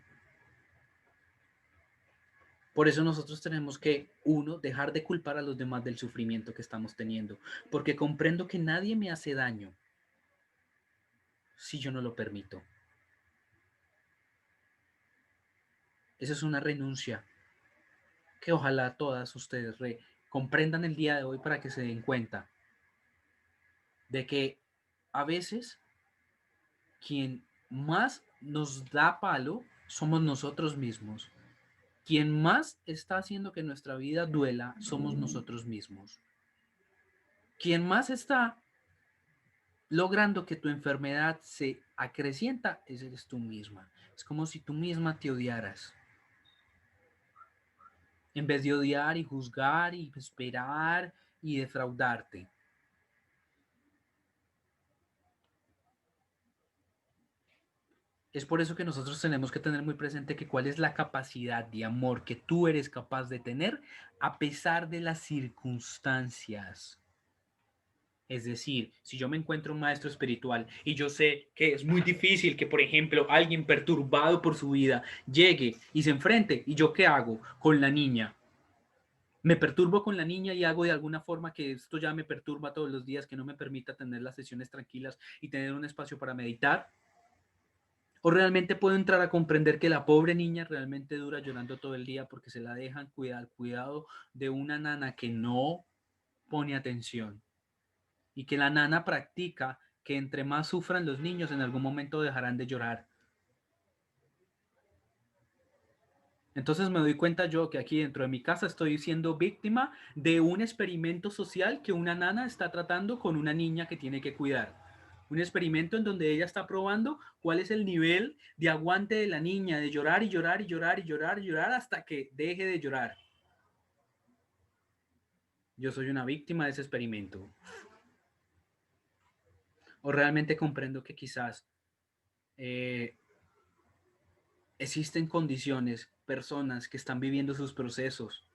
Por eso nosotros tenemos que, uno, dejar de culpar a los demás del sufrimiento que estamos teniendo. Porque comprendo que nadie me hace daño si yo no lo permito. Esa es una renuncia que ojalá todas ustedes comprendan el día de hoy para que se den cuenta de que a veces quien más nos da palo somos nosotros mismos. Quien más está haciendo que nuestra vida duela somos nosotros mismos. Quien más está logrando que tu enfermedad se acrecienta eres tú misma. Es como si tú misma te odiaras. En vez de odiar y juzgar y esperar y defraudarte. Es por eso que nosotros tenemos que tener muy presente que cuál es la capacidad de amor que tú eres capaz de tener a pesar de las circunstancias. Es decir, si yo me encuentro un maestro espiritual y yo sé que es muy difícil que, por ejemplo, alguien perturbado por su vida llegue y se enfrente, ¿y yo qué hago con la niña? Me perturbo con la niña y hago de alguna forma que esto ya me perturba todos los días, que no me permita tener las sesiones tranquilas y tener un espacio para meditar. ¿O realmente puedo entrar a comprender que la pobre niña realmente dura llorando todo el día porque se la dejan al cuidado de una nana que no pone atención? Y que la nana practica que entre más sufran los niños, en algún momento dejarán de llorar. Entonces me doy cuenta yo que aquí dentro de mi casa estoy siendo víctima de un experimento social que una nana está tratando con una niña que tiene que cuidar. Un experimento en donde ella está probando cuál es el nivel de aguante de la niña, de llorar y llorar y llorar y llorar y llorar hasta que deje de llorar. Yo soy una víctima de ese experimento. O realmente comprendo que quizás existen condiciones, personas que están viviendo sus procesos,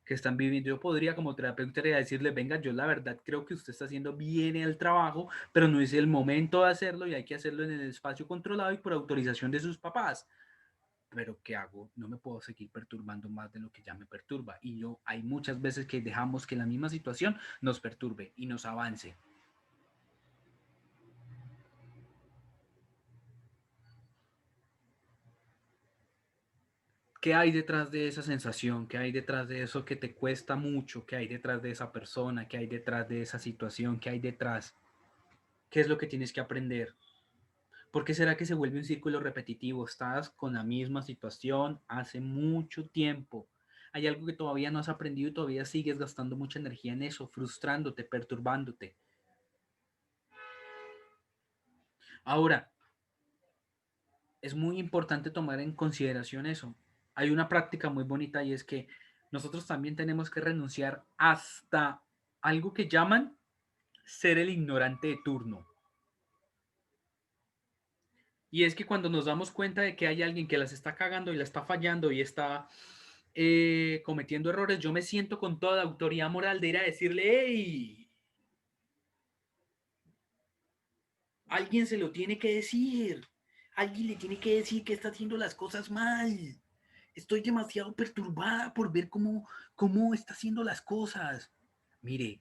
que están viviendo. Yo podría como terapeuta decirle, venga, yo la verdad creo que usted está haciendo bien el trabajo, pero no es el momento de hacerlo y hay que hacerlo en el espacio controlado y por autorización de sus papás. Pero ¿qué hago? No me puedo seguir perturbando más de lo que ya me perturba. Y hay muchas veces que dejamos que la misma situación nos perturbe y nos avance. ¿Qué hay detrás de esa sensación? ¿Qué hay detrás de eso que te cuesta mucho? ¿Qué hay detrás de esa persona? ¿Qué hay detrás de esa situación? ¿Qué hay detrás? ¿Qué es lo que tienes que aprender? ¿Por qué será que se vuelve un círculo repetitivo? Estás con la misma situación hace mucho tiempo. Hay algo que todavía no has aprendido y todavía sigues gastando mucha energía en eso, frustrándote, perturbándote. Ahora, es muy importante tomar en consideración eso. Hay una práctica muy bonita y es que nosotros también tenemos que renunciar hasta algo que llaman ser el ignorante de turno. Y es que cuando nos damos cuenta de que hay alguien que las está cagando y la está fallando y está cometiendo errores, yo me siento con toda la autoridad moral de ir a decirle, hey, alguien se lo tiene que decir, alguien le tiene que decir que está haciendo las cosas mal. Estoy demasiado perturbada por ver cómo está haciendo las cosas. Mire,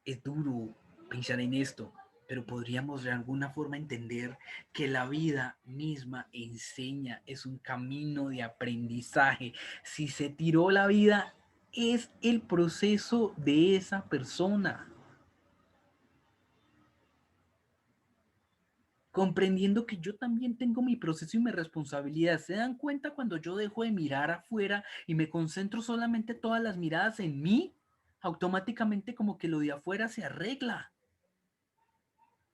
es duro pensar en esto, pero podríamos de alguna forma entender que la vida misma enseña, es un camino de aprendizaje. Si se tiró la vida, es el proceso de esa persona. Comprendiendo que yo también tengo mi proceso y mi responsabilidad. ¿Se dan cuenta cuando yo dejo de mirar afuera y me concentro solamente todas las miradas en mí? Automáticamente como que lo de afuera se arregla.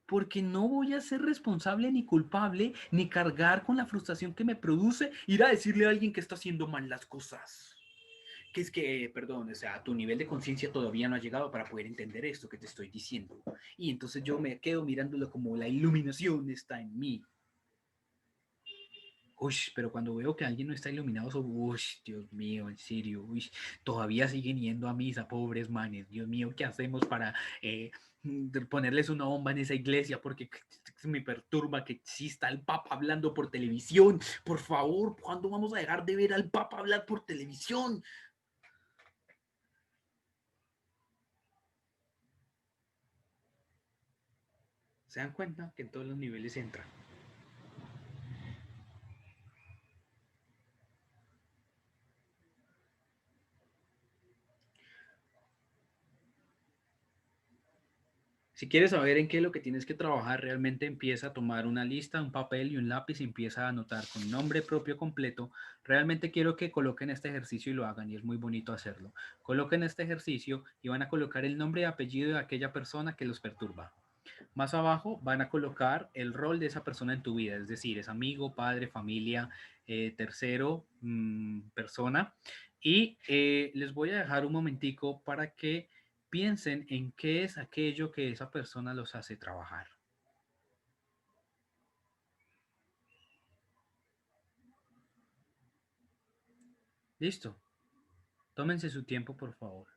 Porque no voy a ser responsable ni culpable ni cargar con la frustración que me produce ir a decirle a alguien que está haciendo mal las cosas. Que es que, perdón, o sea, tu nivel de conciencia todavía no ha llegado para poder entender esto que te estoy diciendo. Y entonces yo me quedo mirándolo como la iluminación está en mí. Uy, pero cuando veo que alguien no está iluminado, uy, Dios mío, en serio, uy, todavía siguen yendo a misa, pobres manes. Dios mío, ¿qué hacemos para ponerles una bomba en esa iglesia? Porque me perturba que exista el Papa hablando por televisión. Por favor, ¿cuándo vamos a dejar de ver al Papa hablar por televisión? ¿Se dan cuenta que en todos los niveles entra? Si quieres saber en qué es lo que tienes que trabajar, realmente empieza a tomar una lista, un papel y un lápiz y empieza a anotar con nombre propio completo. Realmente quiero que coloquen este ejercicio y lo hagan y es muy bonito hacerlo. Coloquen este ejercicio y van a colocar el nombre y apellido de aquella persona que los perturba. Más abajo van a colocar el rol de esa persona en tu vida, es decir, es amigo, padre, familia, tercero, persona. Y les voy a dejar un momentico para que piensen en qué es aquello que esa persona los hace trabajar. Listo. Tómense su tiempo, por favor.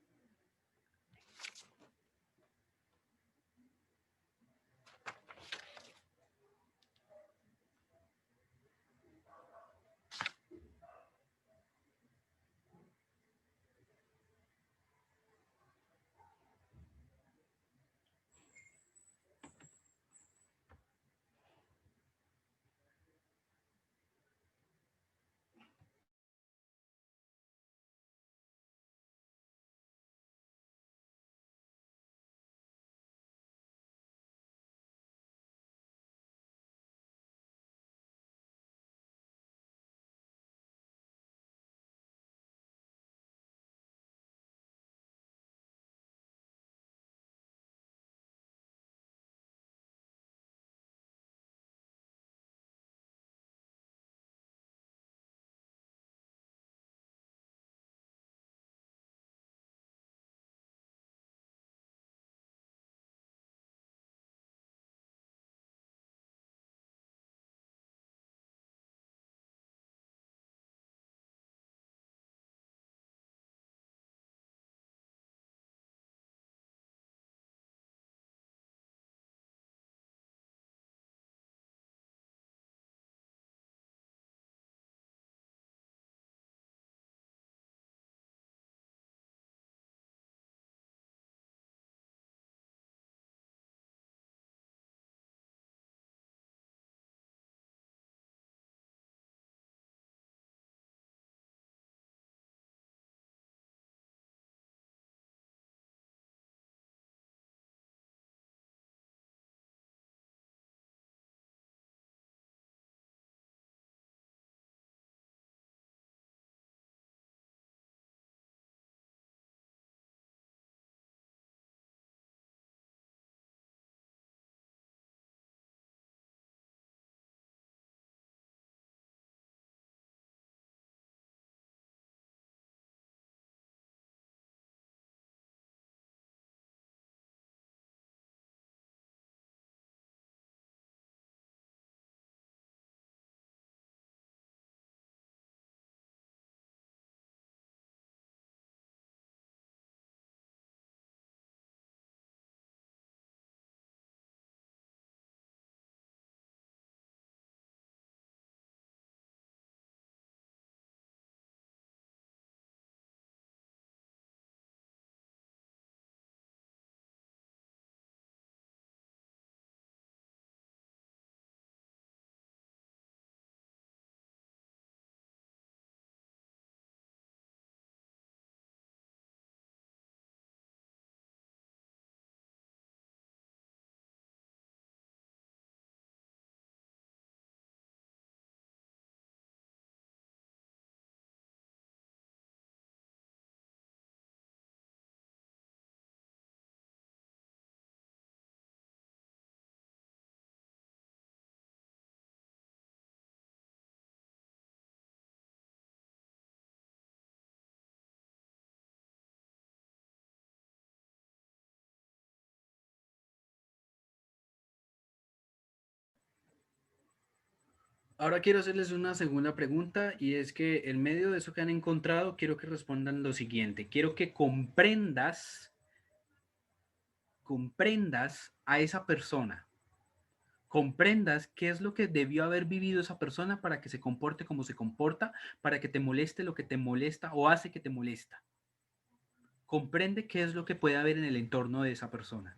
Ahora quiero hacerles una segunda pregunta y es que en medio de eso que han encontrado, quiero que respondan lo siguiente. Quiero que comprendas a esa persona, comprendas qué es lo que debió haber vivido esa persona para que se comporte como se comporta, para que te moleste lo que te molesta o hace que te molesta. Comprende qué es lo que puede haber en el entorno de esa persona.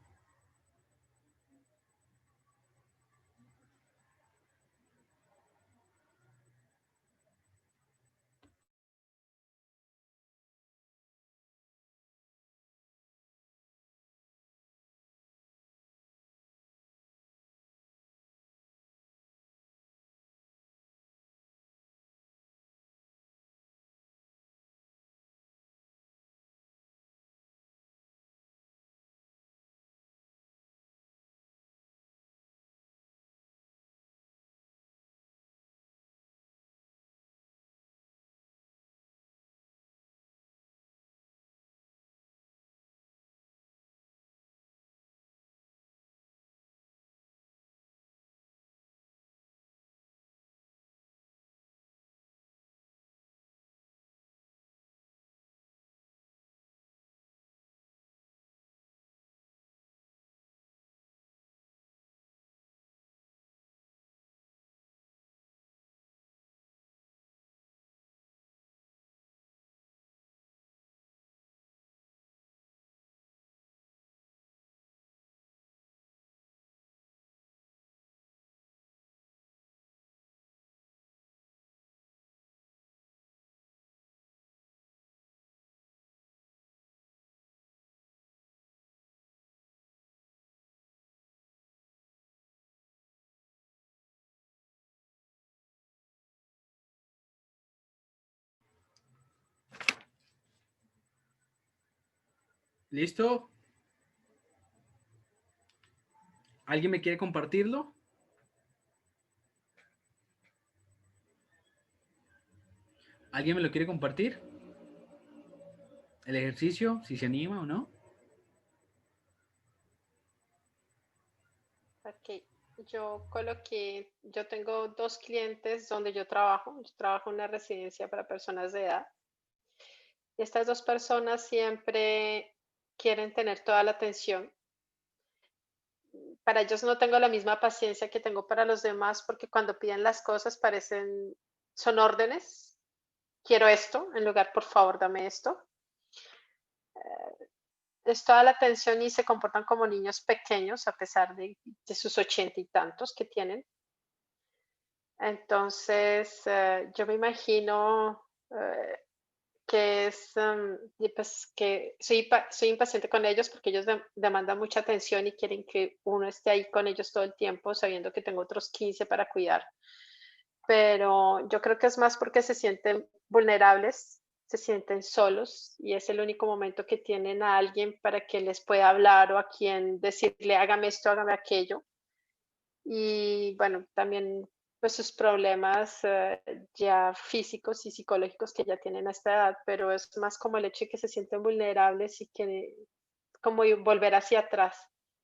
¿Listo? ¿Alguien me quiere compartirlo? ¿Alguien me lo quiere compartir? ¿El ejercicio? Si se anima o no. Ok, yo coloqué, yo tengo 2 clientes donde yo trabajo en una residencia para personas de edad. Y estas 2 personas siempre quieren tener toda la atención. Para ellos no tengo la misma paciencia que tengo para los demás porque cuando piden las cosas son órdenes. Quiero esto, en lugar, por favor, dame esto. Es toda la atención y se comportan como niños pequeños a pesar de sus 80 y tantos que tienen. Entonces, yo me imagino y pues que soy impaciente con ellos porque ellos demandan mucha atención y quieren que uno esté ahí con ellos todo el tiempo, sabiendo que tengo otros 15 para cuidar. Pero yo creo que es más porque se sienten vulnerables, se sienten solos y es el único momento que tienen a alguien para que les pueda hablar o a quien decirle, hágame esto, hágame aquello. Y bueno, también pues sus problemas ya físicos y psicológicos que ya tienen a esta edad, pero es más como el hecho de que se sienten vulnerables y que como volver hacia atrás,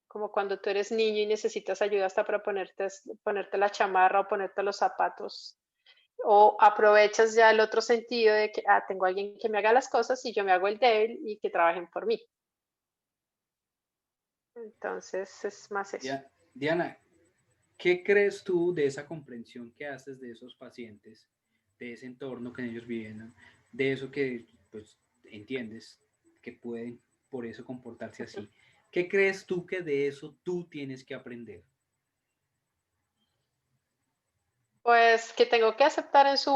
como cuando tú eres niño y necesitas ayuda hasta para ponerte la chamarra o ponerte los zapatos, o aprovechas ya el otro sentido de que tengo alguien que me haga las cosas y yo me hago el débil y que trabajen por mí. Entonces es más eso. Diana, ¿qué crees tú de esa comprensión que haces de esos pacientes, de ese entorno que ellos viven, de eso que pues entiendes que pueden por eso comportarse así? ¿Qué crees tú que de eso tú tienes que aprender? Pues que tengo que aceptar en su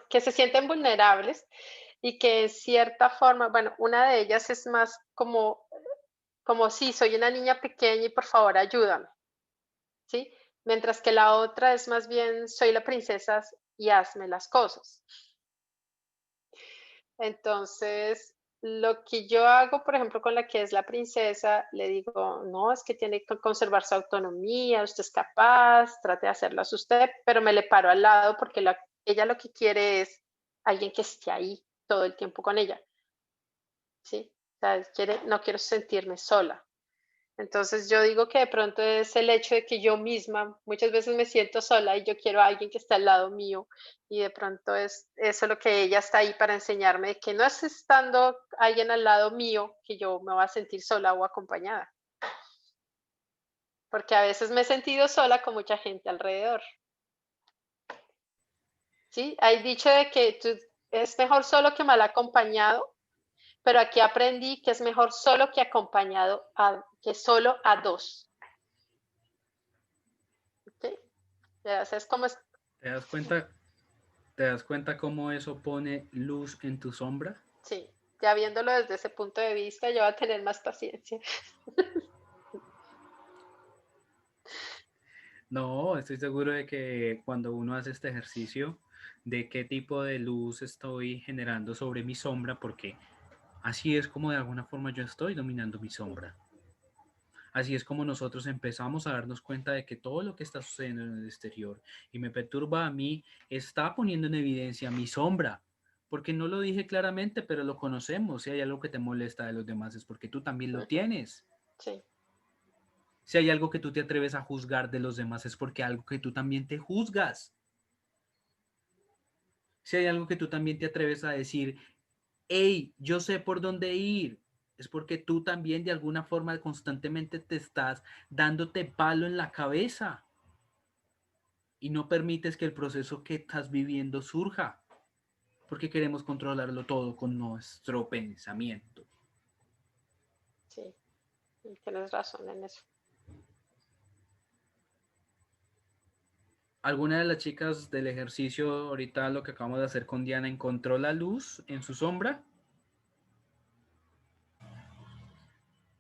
que se sienten vulnerables y que en cierta forma, bueno, una de ellas es más como sí, soy una niña pequeña y por favor ayúdame, ¿sí? Mientras que la otra es más bien, soy la princesa y hazme las cosas. Entonces, lo que yo hago, por ejemplo, con la que es la princesa, le digo, no, es que tiene que conservar su autonomía, usted es capaz, trate de hacerlas usted, pero me le paro al lado porque ella lo que quiere es alguien que esté ahí todo el tiempo con ella, ¿sí? O sea, no quiero sentirme sola. Entonces yo digo que de pronto es el hecho de que yo misma muchas veces me siento sola y yo quiero a alguien que esté al lado mío y de pronto es eso lo que ella está ahí para enseñarme, de que no es estando alguien al lado mío que yo me voy a sentir sola o acompañada, porque a veces me he sentido sola con mucha gente alrededor. ¿Sí? Hay dicho de que es mejor solo que mal acompañado, pero aquí aprendí que es mejor solo que acompañado que solo a dos. ¿Ok? Ya sabes cómo es. ¿Te das cuenta? ¿Te das cuenta cómo eso pone luz en tu sombra? Sí, ya viéndolo desde ese punto de vista, yo voy a tener más paciencia. No, estoy seguro de que cuando uno hace este ejercicio, de qué tipo de luz estoy generando sobre mi sombra, porque así es como de alguna forma yo estoy dominando mi sombra. Así es como nosotros empezamos a darnos cuenta de que todo lo que está sucediendo en el exterior y me perturba a mí está poniendo en evidencia mi sombra. Porque no lo dije claramente, pero lo conocemos. Si hay algo que te molesta de los demás es porque tú también lo tienes. Sí, Si hay algo que tú te atreves a juzgar de los demás es porque algo que tú también te juzgas. Si hay algo que tú también te atreves a decir, hey, yo sé por dónde ir, es porque tú también de alguna forma constantemente te estás dándote palo en la cabeza y no permites que el proceso que estás viviendo surja, porque queremos controlarlo todo con nuestro pensamiento. sí, tienes razón en eso. ¿Alguna de las chicas del ejercicio, ahorita lo que acabamos de hacer con Diana, encontró la luz en su sombra?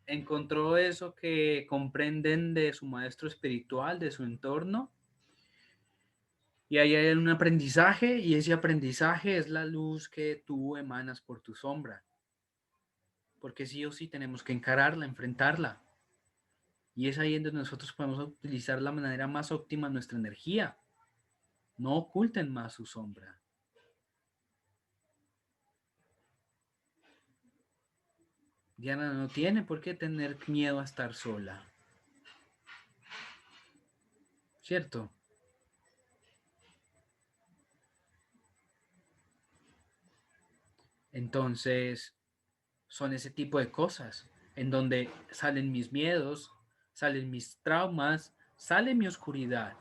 ¿Encontró eso que comprenden de su maestro espiritual, de su entorno? Y ahí hay un aprendizaje y ese aprendizaje es la luz que tú emanas por tu sombra. Porque sí o sí tenemos que encararla, enfrentarla. Y es ahí en donde nosotros podemos utilizar la manera más óptima nuestra energía. No oculten más su sombra. Diana no tiene por qué tener miedo a estar sola. ¿Cierto? Entonces, son ese tipo de cosas en donde salen mis miedos, salen mis traumas, sale mi oscuridad.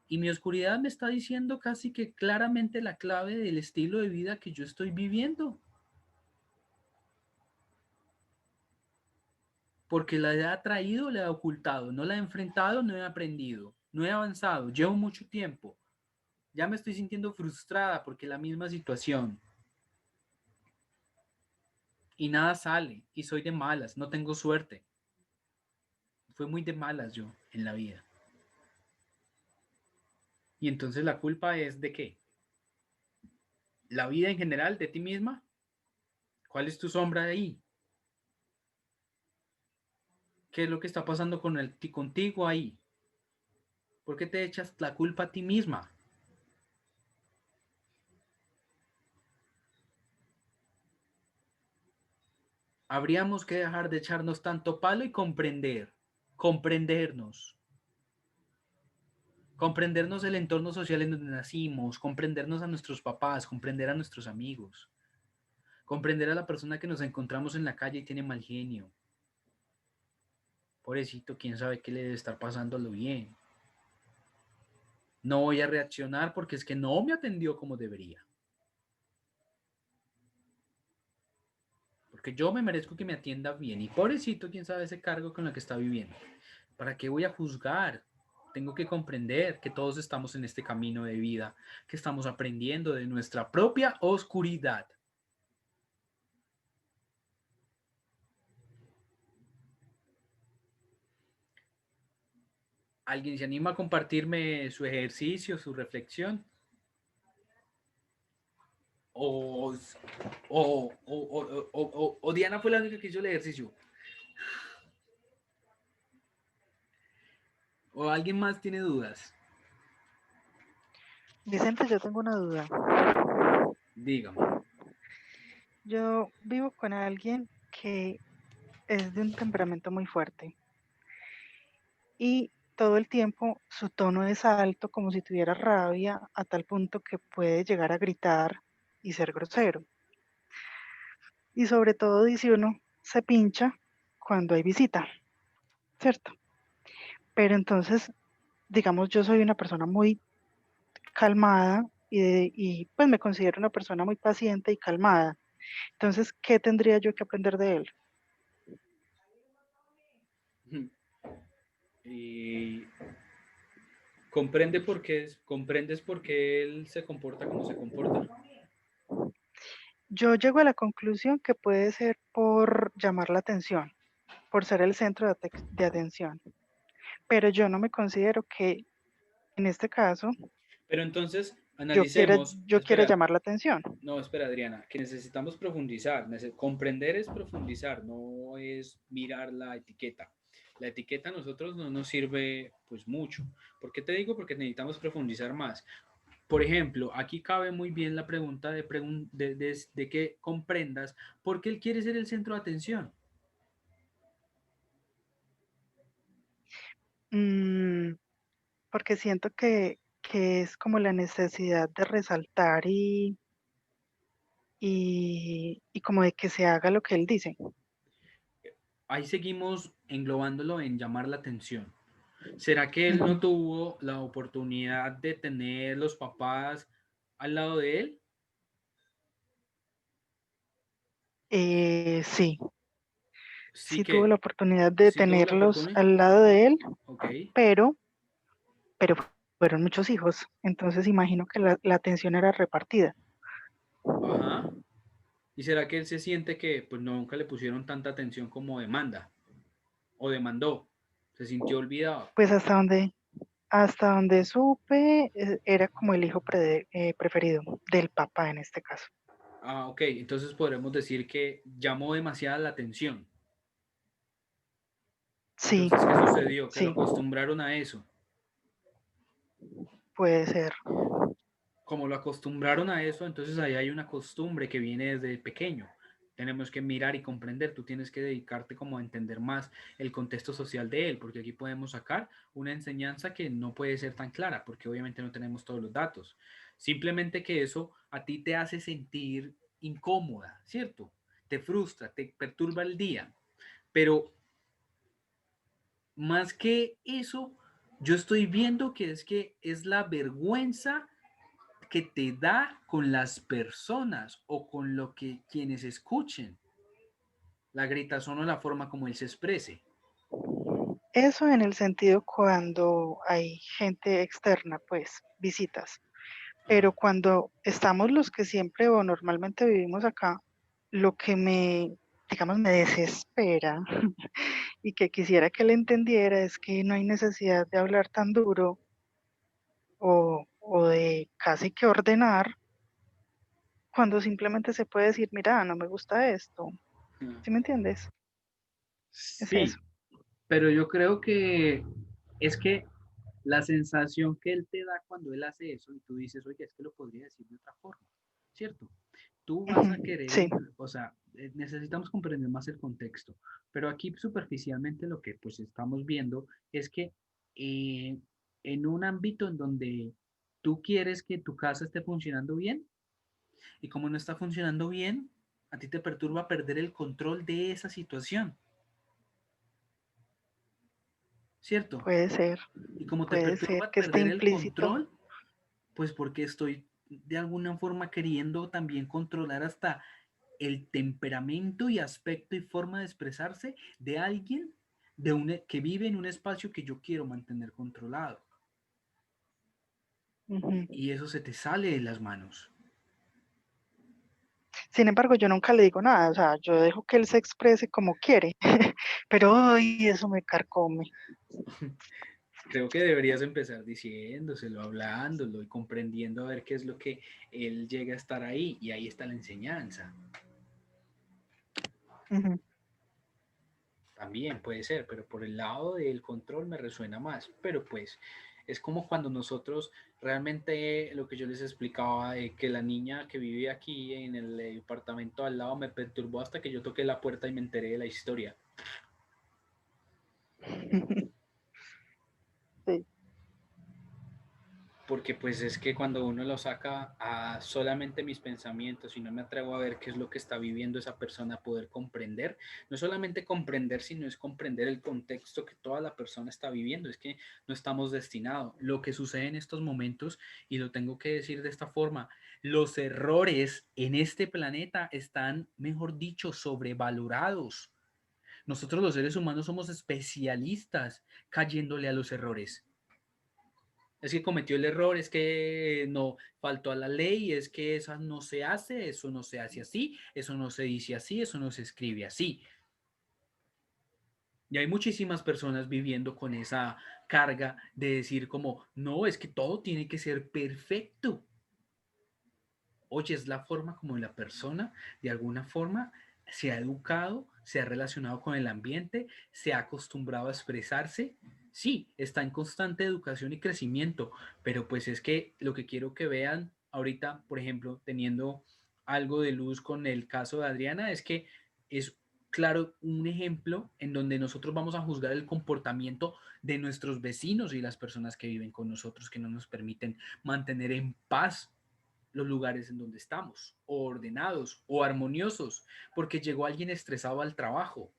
Y mi oscuridad me está diciendo casi que claramente la clave del estilo de vida que yo estoy viviendo. Porque la he traído, la he ocultado, no la he enfrentado, no he aprendido, no he avanzado, llevo mucho tiempo. Ya me estoy sintiendo frustrada porque la misma situación. Y nada sale, y soy de malas, no tengo suerte. Fue muy de malas yo en la vida. Y entonces la culpa es ¿de qué? La vida en general, de ti misma. ¿Cuál es tu sombra de ahí? ¿Qué es lo que está pasando contigo ahí? ¿Por qué te echas la culpa a ti misma? Habríamos que dejar de echarnos tanto palo y comprendernos el entorno social en donde nacimos, comprendernos a nuestros papás, comprender a nuestros amigos, comprender a la persona que nos encontramos en la calle y tiene mal genio. Pobrecito, quién sabe qué le debe estar pasándolo bien. No voy a reaccionar porque es que no me atendió como debería. Porque yo me merezco que me atienda bien. Y pobrecito, quién sabe ese cargo con el que está viviendo. ¿Para qué voy a juzgar? Tengo que comprender que todos estamos en este camino de vida, que estamos aprendiendo de nuestra propia oscuridad. ¿Alguien se anima a compartirme su ejercicio, su reflexión? O, o Diana fue la única que hizo el ejercicio. ¿O alguien más tiene dudas? Vicente, yo tengo una duda. Dígame. Yo vivo con alguien que es de un temperamento muy fuerte y todo el tiempo su tono es alto como si tuviera rabia a tal punto que puede llegar a gritar y ser grosero. Y sobre todo dice uno, se pincha cuando hay visita, ¿cierto? Pero entonces, digamos, yo soy una persona muy calmada y pues me considero una persona muy paciente y calmada. Entonces, ¿qué tendría yo que aprender de él? Y comprendes por qué él se comporta como se comporta. Yo llego a la conclusión que puede ser por llamar la atención, por ser el centro de atención, pero yo no me considero que en este caso Pero entonces, yo quiera, analicemos, yo quiera espera, llamar la atención. no, espera, Adriana, que necesitamos profundizar. Comprender es profundizar, no es mirar la etiqueta. La etiqueta a nosotros no nos sirve pues mucho. ¿Por qué te digo? Porque necesitamos profundizar más. Por ejemplo, aquí cabe muy bien la pregunta de que comprendas por qué él quiere ser el centro de atención. Mm, porque siento que es como la necesidad de resaltar y como de que se haga lo que él dice. Ahí seguimos englobándolo en llamar la atención. ¿Será que él no Ujú. tuvo la oportunidad de tener los papás al lado de él? Sí, Sí sí tuvo la que, oportunidad de sí tuvo la tenerlos oportunidad. al lado de él, Ok, pero, pero fueron muchos hijos, entonces imagino que la atención era repartida. ajá. ¿Y será que él se siente que pues nunca le pusieron tanta atención como demanda o demandó? Se sintió olvidado. Pues hasta donde supe, era como el hijo preferido del papá en este caso. Ah, ok, entonces podremos decir que llamó demasiada la atención. Sí, Entonces, ¿qué sucedió? Que lo sí, acostumbraron a eso. puede ser. Como lo acostumbraron a eso, entonces ahí hay una costumbre que viene desde pequeño. Tenemos que mirar y comprender, tú tienes que dedicarte como a entender más el contexto social de él, porque aquí podemos sacar una enseñanza que no puede ser tan clara, porque obviamente no tenemos todos los datos. Simplemente que eso a ti te hace sentir incómoda, ¿cierto? Te frustra, te perturba el día, pero más que eso, yo estoy viendo que es la vergüenza que te da con las personas o con lo que quienes escuchen. La gritazón o la forma como él se exprese. Eso en el sentido cuando hay gente externa, pues visitas. Pero Ajá. cuando estamos los que siempre o normalmente vivimos acá, lo que digamos, me desespera y que quisiera que él entendiera es que no hay necesidad de hablar tan duro o de casi que ordenar cuando simplemente se puede decir, mira, no me gusta esto. ¿Sí me entiendes? Es eso. Sí, pero yo creo que es que la sensación que él te da cuando él hace eso y tú dices, oye, es que lo podría decir de otra forma, ¿cierto? Tú vas a Ujú, querer, sí, o sea, necesitamos comprender más el contexto, pero aquí superficialmente lo que pues estamos viendo es que eh, en un ámbito en donde tú quieres que tu casa esté funcionando bien y como no está funcionando bien, a ti te perturba perder el control de esa situación, ¿cierto? Y como te puede ser perturba que esté perder el implícito. control, pues porque estoy de alguna forma queriendo también controlar hasta el temperamento y aspecto y forma de expresarse de alguien que vive en un espacio que yo quiero mantener controlado. Ujú. Y eso se te sale de las manos. Sin embargo, yo nunca le digo nada, o sea, yo dejo que él se exprese como quiere, pero ay, eso me carcome. Creo que deberías empezar diciéndoselo, hablándolo y comprendiendo a ver qué es lo que él llega a estar ahí. Y ahí está la enseñanza. Ujú. También puede ser, pero por el lado del control me resuena más. Pero pues Es como cuando nosotros realmente lo que yo les explicaba, que la niña que vive aquí en el departamento al lado me perturbó hasta que yo toqué la puerta y me enteré de la historia. Sí. Porque pues es que cuando uno lo saca a solamente mis pensamientos y no me atrevo a ver qué es lo que está viviendo esa persona, poder comprender, no solamente comprender, sino es comprender el contexto que toda la persona está viviendo, es que no estamos destinados. Lo que sucede en estos momentos, y lo tengo que decir de esta forma, los errores en este planeta están, mejor dicho, sobrevalorados. Nosotros los seres humanos somos especialistas cayéndole a los errores. Es que cometió el error, es que no faltó a la ley, es que eso no se hace así, eso no se dice así, eso no se escribe así. Y hay muchísimas personas viviendo con esa carga de decir como, no, es que todo tiene que ser perfecto. Oye, es la forma como la persona de alguna forma se ha educado, se ha relacionado con el ambiente, se ha acostumbrado a expresarse. Sí, está en constante educación y crecimiento, pero pues es que lo que quiero que vean ahorita, por ejemplo, teniendo algo de luz con el caso de Adriana, es que es claro un ejemplo en donde nosotros vamos a juzgar el comportamiento de nuestros vecinos y las personas que viven con nosotros, que no nos permiten mantener en paz los lugares en donde estamos, o ordenados, o armoniosos, porque llegó alguien estresado al trabajo.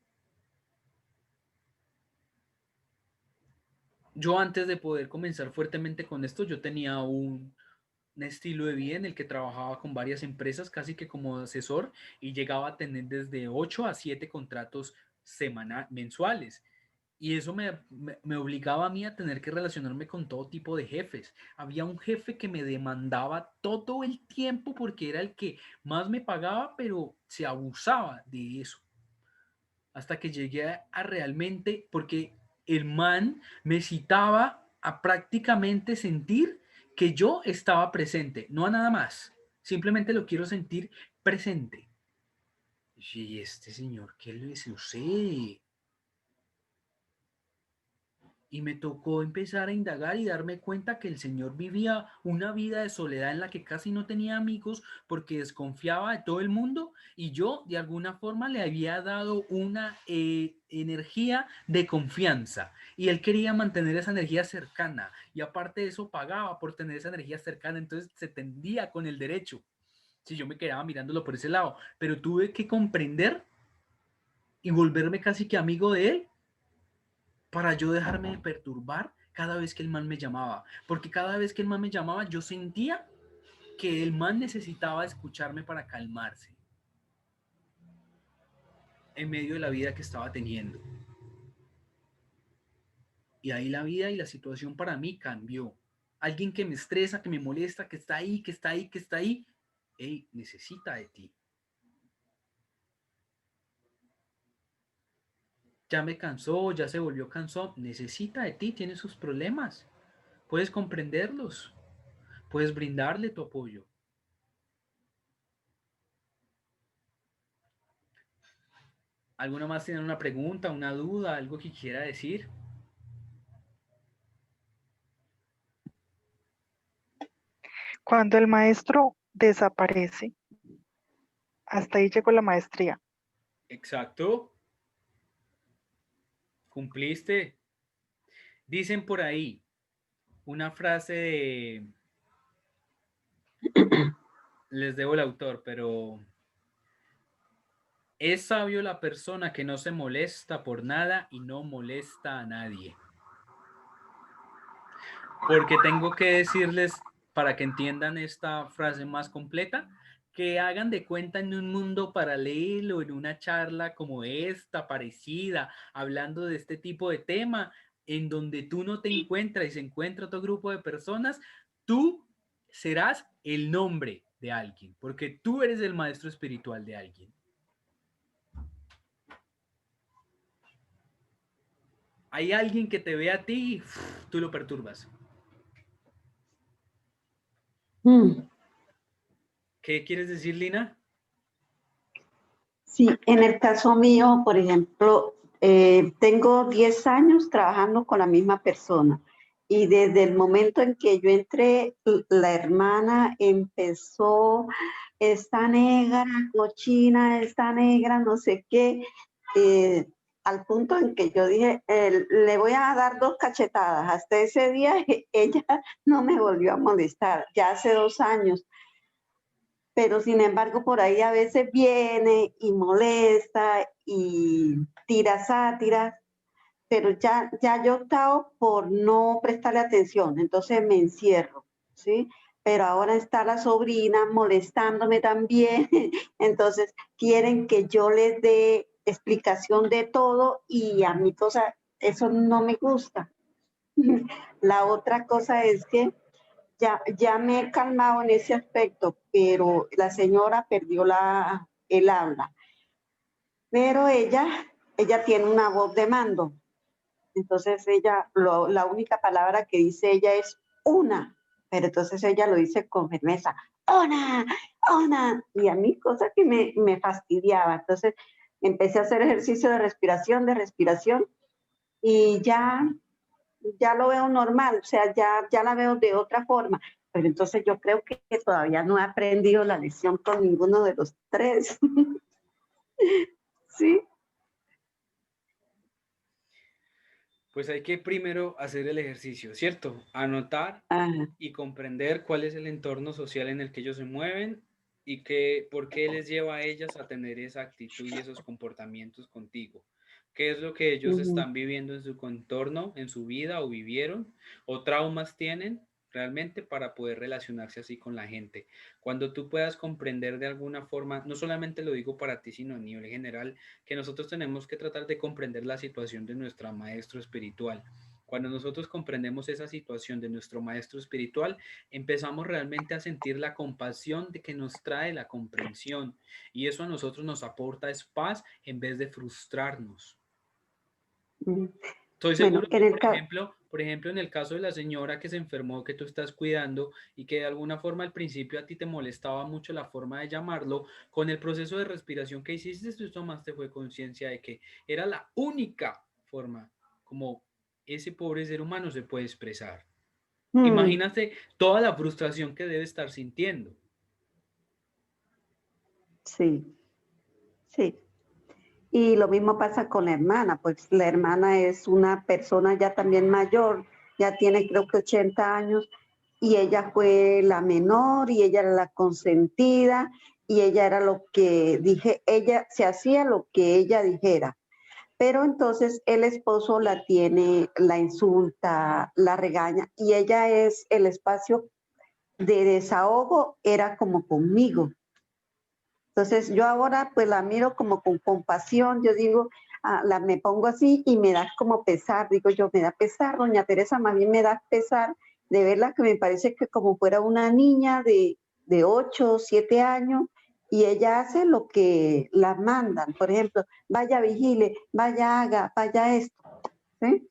Yo antes de poder comenzar fuertemente con esto, yo tenía un estilo de vida en el que trabajaba con varias empresas, casi que como asesor, y llegaba a tener desde 8 a 7 contratos mensuales. Y eso me obligaba a mí a tener que relacionarme con todo tipo de jefes. Había un jefe que me demandaba todo el tiempo porque era el que más me pagaba, pero se abusaba de eso. Hasta que llegué a realmente, porque el man me citaba a prácticamente sentir que yo estaba presente, no a nada más. Simplemente lo quiero sentir presente. Y este señor, ¿qué le sucede? Y me tocó empezar a indagar y darme cuenta que el señor vivía una vida de soledad en la que casi no tenía amigos porque desconfiaba de todo el mundo y yo de alguna forma le había dado una energía de confianza y él quería mantener esa energía cercana y aparte de eso pagaba por tener esa energía cercana, entonces se tendía con el derecho. Si yo me quedaba mirándolo por ese lado, pero tuve que comprender y volverme casi que amigo de él para yo dejarme de perturbar cada vez que el man me llamaba. Porque cada vez que el man me llamaba, yo sentía que el man necesitaba escucharme para calmarse en medio de la vida que estaba teniendo. Y ahí la vida y la situación para mí cambió. Alguien que me estresa, que me molesta, que está ahí, que está ahí, que está ahí, hey, necesita de ti. Ya me cansó, ya se volvió cansón, necesita de ti, tiene sus problemas. Puedes comprenderlos, puedes brindarle tu apoyo. ¿Alguno más tiene una pregunta, una duda, algo que quiera decir? Cuando el maestro desaparece, hasta ahí llegó la maestría. Exacto. Cumpliste. Dicen por ahí una frase de... Les debo el autor, pero... Es sabio la persona que no se molesta por nada y no molesta a nadie. Porque tengo que decirles, para que entiendan esta frase más completa, que hagan de cuenta en un mundo paralelo, en una charla como esta, parecida, hablando de este tipo de tema, en donde tú no te encuentras y se encuentra otro grupo de personas, tú serás el nombre de alguien, porque tú eres el maestro espiritual de alguien. Hay alguien que te ve a ti y tú lo perturbas. ¿Qué quieres decir, Lina? Sí, en el caso mío, por ejemplo, tengo 10 años trabajando con la misma persona Y desde el momento en que yo entré, la hermana empezó, esta negra, cochina, esta negra, no sé qué, al punto en que yo dije, le voy a dar 2 cachetadas. Hasta ese día ella no me volvió a molestar, ya hace 2 años. Pero sin embargo por ahí a veces viene y molesta y tira sátiras, pero ya yo he optado por no prestarle atención, entonces me encierro, ¿sí? Pero ahora está la sobrina molestándome también, entonces quieren que yo les dé explicación de todo y a mí cosa, eso no me gusta. La otra cosa es que ya me he calmado en ese aspecto, pero la señora perdió el habla. Pero ella tiene una voz de mando. Entonces la única palabra que dice ella es una, pero entonces ella lo dice con firmeza, una, una, y a mí cosa que me fastidiaba. Entonces empecé a hacer ejercicio de respiración, y ya lo veo normal, o sea, ya la veo de otra forma. Pero entonces yo creo que todavía no he aprendido la lección con ninguno de los 3. ¿Sí? Pues hay que primero hacer el ejercicio, ¿cierto? Anotar Ajá. y comprender cuál es el entorno social en el que ellos se mueven y por qué les lleva a ellas a tener esa actitud y esos comportamientos contigo. ¿Qué es lo que ellos están viviendo en su contorno, en su vida o vivieron o traumas tienen realmente para poder relacionarse así con la gente? Cuando tú puedas comprender de alguna forma, no solamente lo digo para ti, sino a nivel general, que nosotros tenemos que tratar de comprender la situación de nuestro maestro espiritual. Cuando nosotros comprendemos esa situación de nuestro maestro espiritual, empezamos realmente a sentir la compasión de que nos trae la comprensión y eso a nosotros nos aporta es paz en vez de frustrarnos. Estoy seguro que, por ejemplo, en el caso de la señora que se enfermó, que tú estás cuidando y que de alguna forma al principio a ti te molestaba mucho la forma de llamarlo, con el proceso de respiración que hiciste, tú tomaste fue conciencia de que era la única forma como ese pobre ser humano se puede expresar. Imagínate toda la frustración que debe estar sintiendo. Sí, sí. Y lo mismo pasa con la hermana, pues la hermana es una persona ya también mayor, ya tiene creo que 80 años, y ella fue la menor y ella era la consentida y ella era lo que dije, ella se hacía lo que ella dijera. Pero entonces el esposo la insulta, la regaña y ella es el espacio de desahogo, era como conmigo. Entonces yo ahora pues la miro como con compasión, yo digo, me pongo así y me da como pesar, digo yo, me da pesar, doña Teresa, más bien me da pesar de verla que me parece que como fuera una niña de 8 o 7 años y ella hace lo que la mandan, por ejemplo, vaya vigile, vaya haga, vaya esto, ¿sí?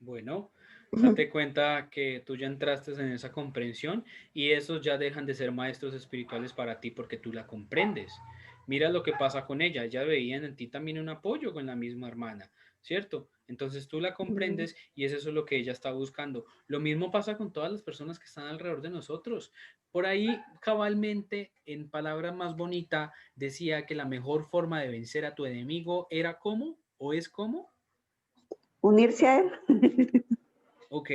Bueno, date cuenta que tú ya entraste en esa comprensión y esos ya dejan de ser maestros espirituales para ti porque tú la comprendes. Mira lo que pasa con ella, ella veía en ti también un apoyo con la misma hermana, ¿cierto? Entonces tú la comprendes y es eso lo que ella está buscando. Lo mismo pasa con todas las personas que están alrededor de nosotros. Por ahí, cabalmente, en palabra más bonita, decía que la mejor forma de vencer a tu enemigo era ¿cómo? ¿O es cómo? Unirse a él. Ok,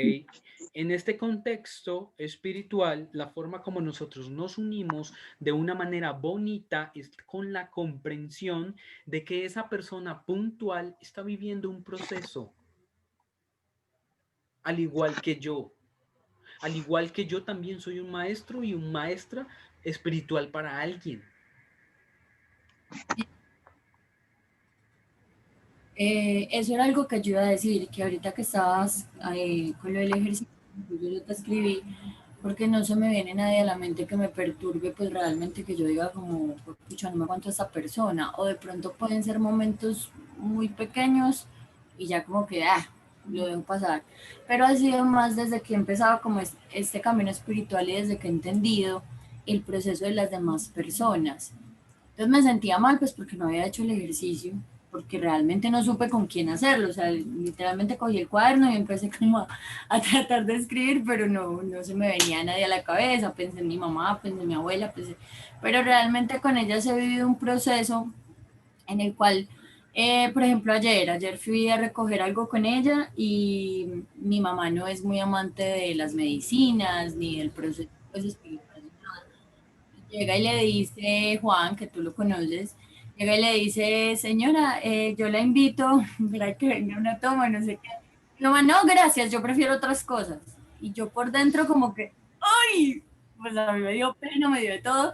en este contexto espiritual, la forma como nosotros nos unimos de una manera bonita es con la comprensión de que esa persona puntual está viviendo un proceso, al igual que yo. Al igual que yo también soy un maestro y una maestra espiritual para alguien. Eso era algo que yo iba a decir, que ahorita que estabas con lo del ejercicio, yo te escribí, porque no se me viene nadie a la mente que me perturbe, pues realmente que yo diga como, pucha, no me aguanto a esta persona, o de pronto pueden ser momentos muy pequeños y ya como que, lo dejo pasar, pero ha sido más desde que he empezado como este camino espiritual y desde que he entendido el proceso de las demás personas. Entonces me sentía mal, pues porque no había hecho el ejercicio, porque realmente no supe con quién hacerlo, o sea, literalmente cogí el cuaderno y empecé como a tratar de escribir, pero no se me venía nadie a la cabeza, pensé en mi mamá, pensé en mi abuela, pero realmente con ella se ha vivido un proceso en el cual, por ejemplo, ayer fui a recoger algo con ella y mi mamá no es muy amante de las medicinas ni del proceso pues, espiritual. Llega y le dice, Juan, que tú lo conoces, llega y le dice, señora, yo la invito para que venga una toma, no sé qué. Mi mamá, no, gracias, yo prefiero otras cosas. Y yo por dentro como que, ¡ay! Pues a mí me dio pena, me dio de todo,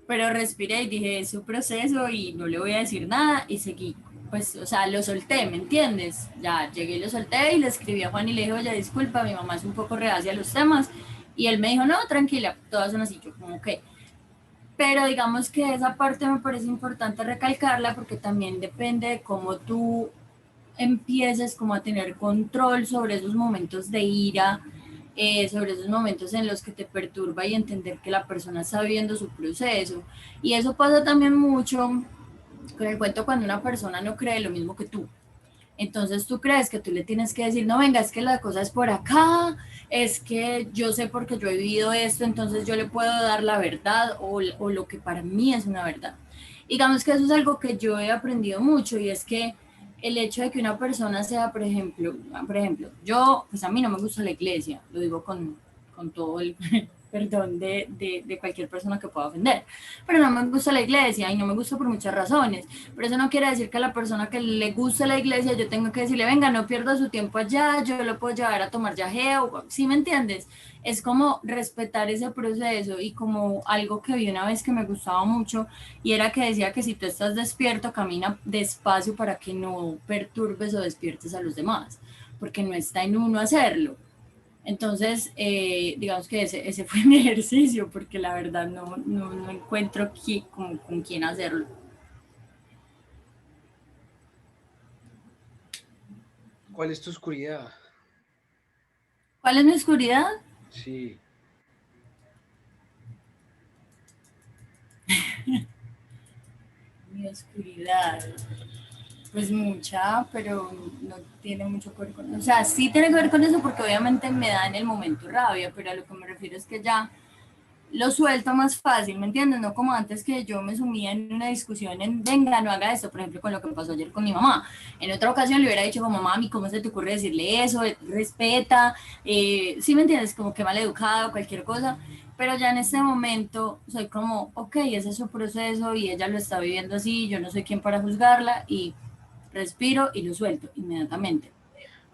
pero respiré y dije, es su proceso y no le voy a decir nada y seguí. Pues, o sea, lo solté, ¿me entiendes? Ya llegué y lo solté y le escribí a Juan y le dije, oye, disculpa, mi mamá es un poco reacia a los temas. Y él me dijo, no, tranquila, todas son así. Yo como que, pero digamos que esa parte me parece importante recalcarla porque también depende de cómo tú empieces como a tener control sobre esos momentos de ira, sobre esos momentos en los que te perturba y entender que la persona está viviendo su proceso. Y eso pasa también mucho con el cuento cuando una persona no cree lo mismo que tú. Entonces tú crees que tú le tienes que decir, no, venga, es que la cosa es por acá, es que yo sé porque yo he vivido esto, entonces yo le puedo dar la verdad o lo que para mí es una verdad. Digamos que eso es algo que yo he aprendido mucho y es que el hecho de que una persona sea, por ejemplo, yo, pues a mí no me gusta la iglesia, lo digo con todo el perdón de cualquier persona que pueda ofender, pero no me gusta la iglesia y no me gusta por muchas razones, pero eso no quiere decir que a la persona que le gusta la iglesia yo tengo que decirle, venga, no pierda su tiempo allá, yo lo puedo llevar a tomar yageo, ¿sí me entiendes? Es como respetar ese proceso y como algo que vi una vez que me gustaba mucho y era que decía que si tú estás despierto, camina despacio para que no perturbes o despiertes a los demás, porque no está en uno hacerlo. Entonces, digamos que ese fue mi ejercicio, porque la verdad no encuentro con quién hacerlo. ¿Cuál es tu oscuridad? ¿Cuál es mi oscuridad? Sí. Mi oscuridad. Pues mucha, pero no tiene mucho que ver con eso. O sea, sí tiene que ver con eso porque obviamente me da en el momento rabia, pero a lo que me refiero es que ya lo suelto más fácil, ¿me entiendes? No como antes que yo me sumía en una discusión en, venga, no haga esto, por ejemplo, con lo que pasó ayer con mi mamá. En otra ocasión le hubiera dicho como, mami, ¿cómo se te ocurre decirle eso? Respeta, ¿sí me entiendes? Como que mal educado, cualquier cosa. Pero ya en este momento soy como, ok, ese es su proceso y ella lo está viviendo así, yo no soy quien para juzgarla y respiro y lo suelto inmediatamente.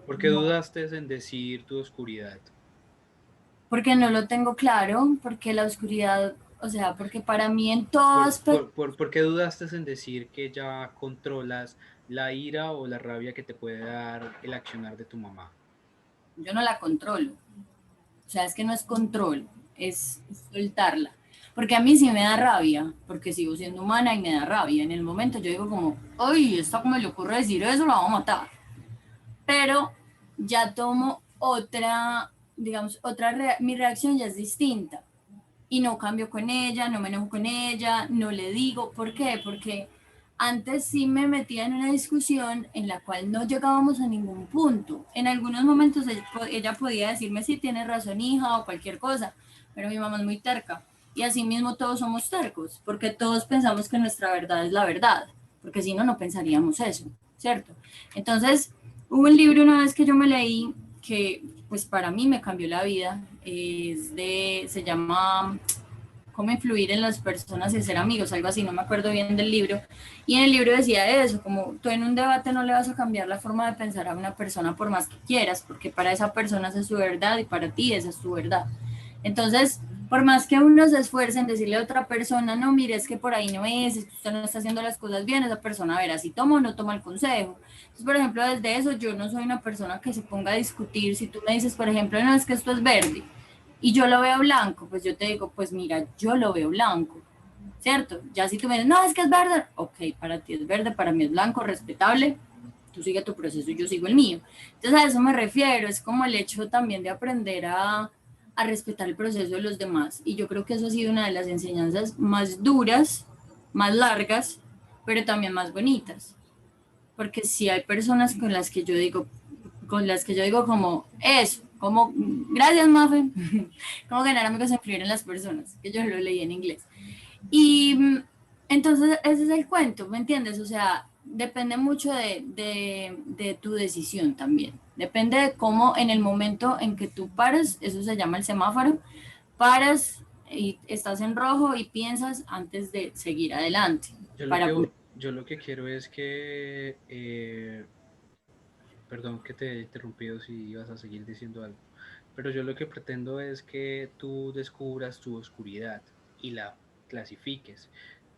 ¿Por qué dudaste en decir tu oscuridad? Porque no lo tengo claro, porque la oscuridad, o sea, porque para mí en todo aspecto... ¿Por qué dudaste en decir que ya controlas la ira o la rabia que te puede dar el accionar de tu mamá? Yo no la controlo. O sea, es que no es control, es soltarla. Porque a mí sí me da rabia, porque sigo siendo humana y me da rabia. En el momento yo digo como, ay, esta como le ocurre decir eso, la vamos a matar. Pero ya tomo otra, digamos, mi reacción ya es distinta. Y no cambio con ella, no me enojo con ella, no le digo. ¿Por qué? Porque antes sí me metía en una discusión en la cual no llegábamos a ningún punto. En algunos momentos ella podía decirme si tienes razón, hija, o cualquier cosa, pero mi mamá es muy terca. Y así mismo todos somos tercos, porque todos pensamos que nuestra verdad es la verdad, porque si no, no pensaríamos eso, ¿cierto? Entonces, hubo un libro una vez que yo me leí que pues para mí me cambió la vida, se llama Cómo influir en las personas y ser amigos, algo así, no me acuerdo bien del libro, y en el libro decía eso, como tú en un debate no le vas a cambiar la forma de pensar a una persona por más que quieras, porque para esa persona esa es su verdad y para ti esa es tu verdad. Entonces, por más que uno se esfuerce en decirle a otra persona, no, mire, es que por ahí no es que usted no está haciendo las cosas bien, esa persona verá si toma o no toma el consejo. Entonces, por ejemplo, desde eso yo no soy una persona que se ponga a discutir. Si tú me dices, por ejemplo, no, es que esto es verde y yo lo veo blanco, pues yo te digo, pues mira, yo lo veo blanco, ¿cierto? Ya si tú me dices, no, es que es verde, ok, para ti es verde, para mí es blanco, respetable, tú sigue tu proceso y yo sigo el mío. Entonces a eso me refiero, es como el hecho también de aprender a respetar el proceso de los demás. Y yo creo que eso ha sido una de las enseñanzas más duras, más largas, pero también más bonitas. porque si hay personas con las que yo digo como eso, como gracias Mafe, como ganar amigos e influir en las personas, que yo lo leí en inglés. Y entonces ese es el cuento, ¿me entiendes? O sea, depende mucho de tu decisión también. Depende de cómo en el momento en que tú paras, eso se llama el semáforo, paras y estás en rojo y piensas antes de seguir adelante. Yo lo que quiero es que, perdón que te he interrumpido si ibas a seguir diciendo algo, pero yo lo que pretendo es que tú descubras tu oscuridad y la clasifiques.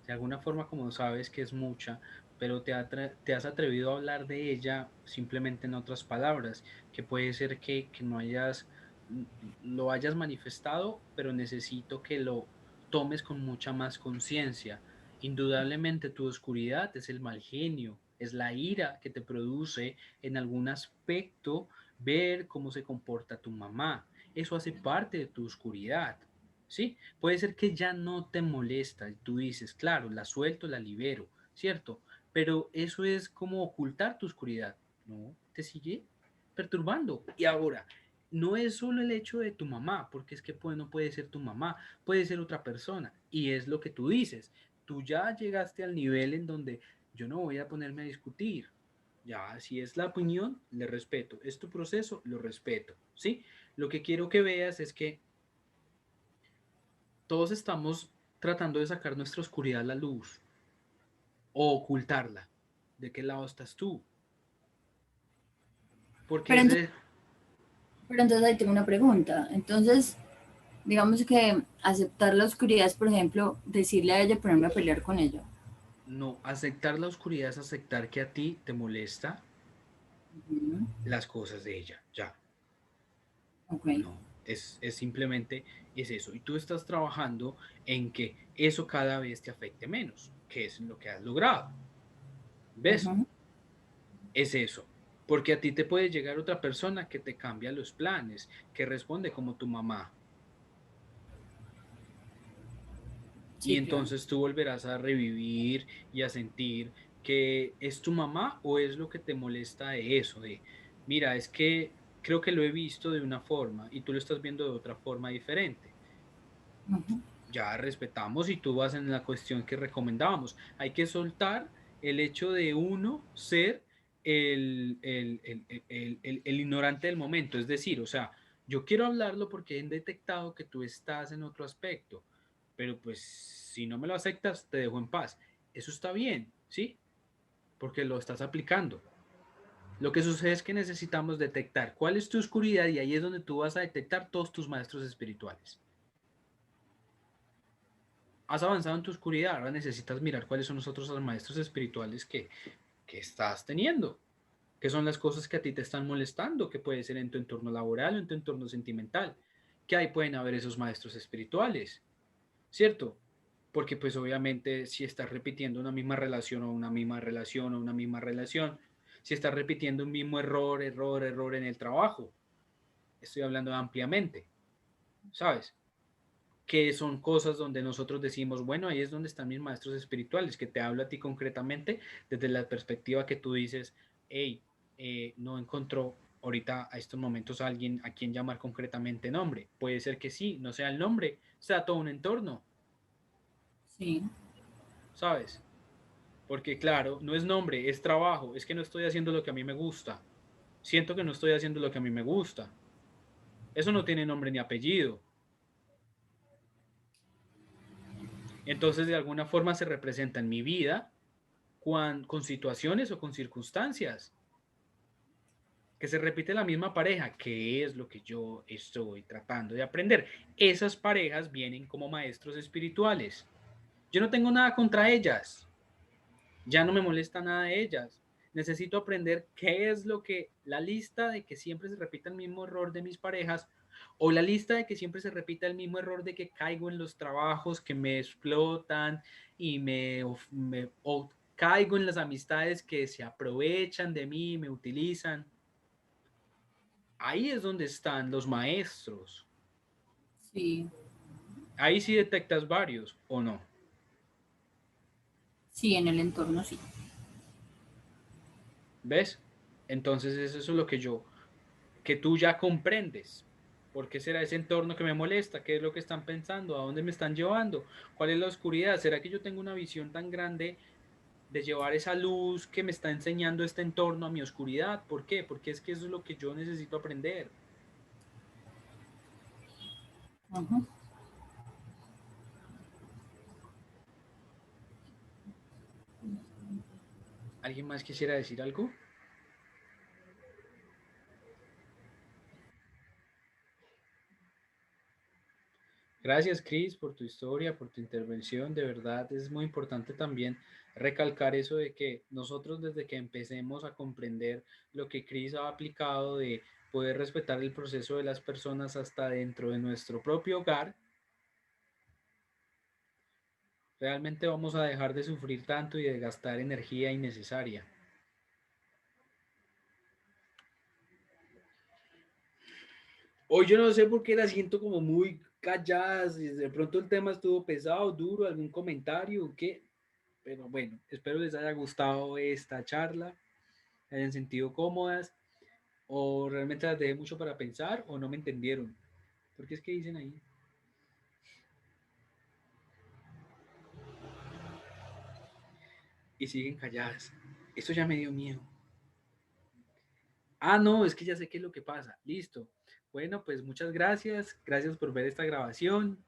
De alguna forma, como sabes que es mucha, pero te has atrevido a hablar de ella simplemente en otras palabras, que puede ser que no lo hayas manifestado, pero necesito que lo tomes con mucha más conciencia. Indudablemente tu oscuridad es el mal genio, es la ira que te produce en algún aspecto ver cómo se comporta tu mamá. Eso hace parte de tu oscuridad. ¿Sí? Puede ser que ya no te molesta y tú dices, claro, la suelto, la libero, ¿cierto? Pero eso es como ocultar tu oscuridad. No, te sigue perturbando. Y ahora, no es solo el hecho de tu mamá, porque es que no puede ser tu mamá, puede ser otra persona. Y es lo que tú dices. Tú ya llegaste al nivel en donde yo no voy a ponerme a discutir. Ya, si es la opinión, le respeto. Es tu proceso, lo respeto. ¿Sí? Lo que quiero que veas es que todos estamos tratando de sacar nuestra oscuridad a la luz o ocultarla. ¿De qué lado estás tú? Porque Pero es entonces, de... pero entonces ahí tengo una pregunta. Entonces, digamos que aceptar la oscuridad es, por ejemplo, decirle a ella ponerme a pelear con ella. No, aceptar la oscuridad es aceptar que a ti te molesta las cosas de ella, ya. Okay. No, es simplemente es eso. Y tú estás trabajando en que eso cada vez te afecte menos, que es lo que has logrado. ¿Ves? Es eso. Porque a ti te puede llegar otra persona que te cambia los planes, que responde como tu mamá. Y Sí, claro. entonces tú volverás a revivir y a sentir que es tu mamá o es lo que te molesta de eso, de, mira, es que creo que lo he visto de una forma y tú lo estás viendo de otra forma diferente. Ya respetamos y tú vas en la cuestión que recomendábamos. Hay que soltar el hecho de uno ser el ignorante del momento. Es decir, o sea, yo quiero hablarlo porque he detectado que tú estás en otro aspecto, pero pues si no me lo aceptas, te dejo en paz. Eso está bien, ¿sí? Porque lo estás aplicando. Lo que sucede es que necesitamos detectar cuál es tu oscuridad y ahí es donde tú vas a detectar todos tus maestros espirituales. Has avanzado en tu oscuridad, ahora necesitas mirar cuáles son los otros maestros espirituales que estás teniendo, qué son las cosas que a ti te están molestando, que puede ser en tu entorno laboral o en tu entorno sentimental, que ahí pueden haber esos maestros espirituales, ¿cierto? Porque pues obviamente si estás repitiendo una misma relación o una misma relación o una misma relación, si estás repitiendo un mismo error en el trabajo, estoy hablando ampliamente, ¿sabes? Que son cosas donde nosotros decimos, bueno, ahí es donde están mis maestros espirituales, que te hablo a ti concretamente desde la perspectiva que tú dices, hey, no encontró ahorita a estos momentos a alguien a quien llamar concretamente nombre. Puede ser que sí, no sea el nombre, sea todo un entorno, Sí. ¿sabes? Porque claro, no es nombre, es trabajo, es que no estoy haciendo lo que a mí me gusta. Siento que no estoy haciendo lo que a mí me gusta. Eso no tiene nombre ni apellido. Entonces, de alguna forma se representa en mi vida con situaciones o con circunstancias. Que se repite la misma pareja, que es lo que yo estoy tratando de aprender. Esas parejas vienen como maestros espirituales. Yo no tengo nada contra ellas. Ya no me molesta nada de ellas. Necesito aprender qué es lo que la lista de que siempre se repita el mismo error de mis parejas o la lista de que siempre se repita el mismo error de que caigo en los trabajos que me explotan y o caigo en las amistades que se aprovechan de mí, me utilizan. Ahí es donde están los maestros. Sí. Ahí sí detectas varios o no. Sí, en el entorno sí. ¿Ves? Entonces eso es lo que tú ya comprendes. ¿Por qué será ese entorno que me molesta? ¿Qué es lo que están pensando? ¿A dónde me están llevando? ¿Cuál es la oscuridad? ¿Será que yo tengo una visión tan grande de llevar esa luz que me está enseñando este entorno a mi oscuridad? ¿Por qué? Porque es que eso es lo que yo necesito aprender. Ujú. ¿Alguien más quisiera decir algo? Gracias, Chris, por tu historia, por tu intervención. De verdad es muy importante también recalcar eso de que nosotros desde que empecemos a comprender lo que Chris ha aplicado de poder respetar el proceso de las personas hasta dentro de nuestro propio hogar, realmente vamos a dejar de sufrir tanto y de gastar energía innecesaria. Hoy yo no sé por qué la siento como muy callada, si de pronto el tema estuvo pesado, duro, algún comentario o qué, pero bueno, espero les haya gustado esta charla, se hayan sentido cómodas o realmente las dejé mucho para pensar o no me entendieron. ¿Por qué es que dicen ahí? Y siguen calladas. Esto ya me dio miedo. Ah, no, es que ya sé qué es lo que pasa. Listo. Bueno, pues muchas gracias. Gracias por ver esta grabación.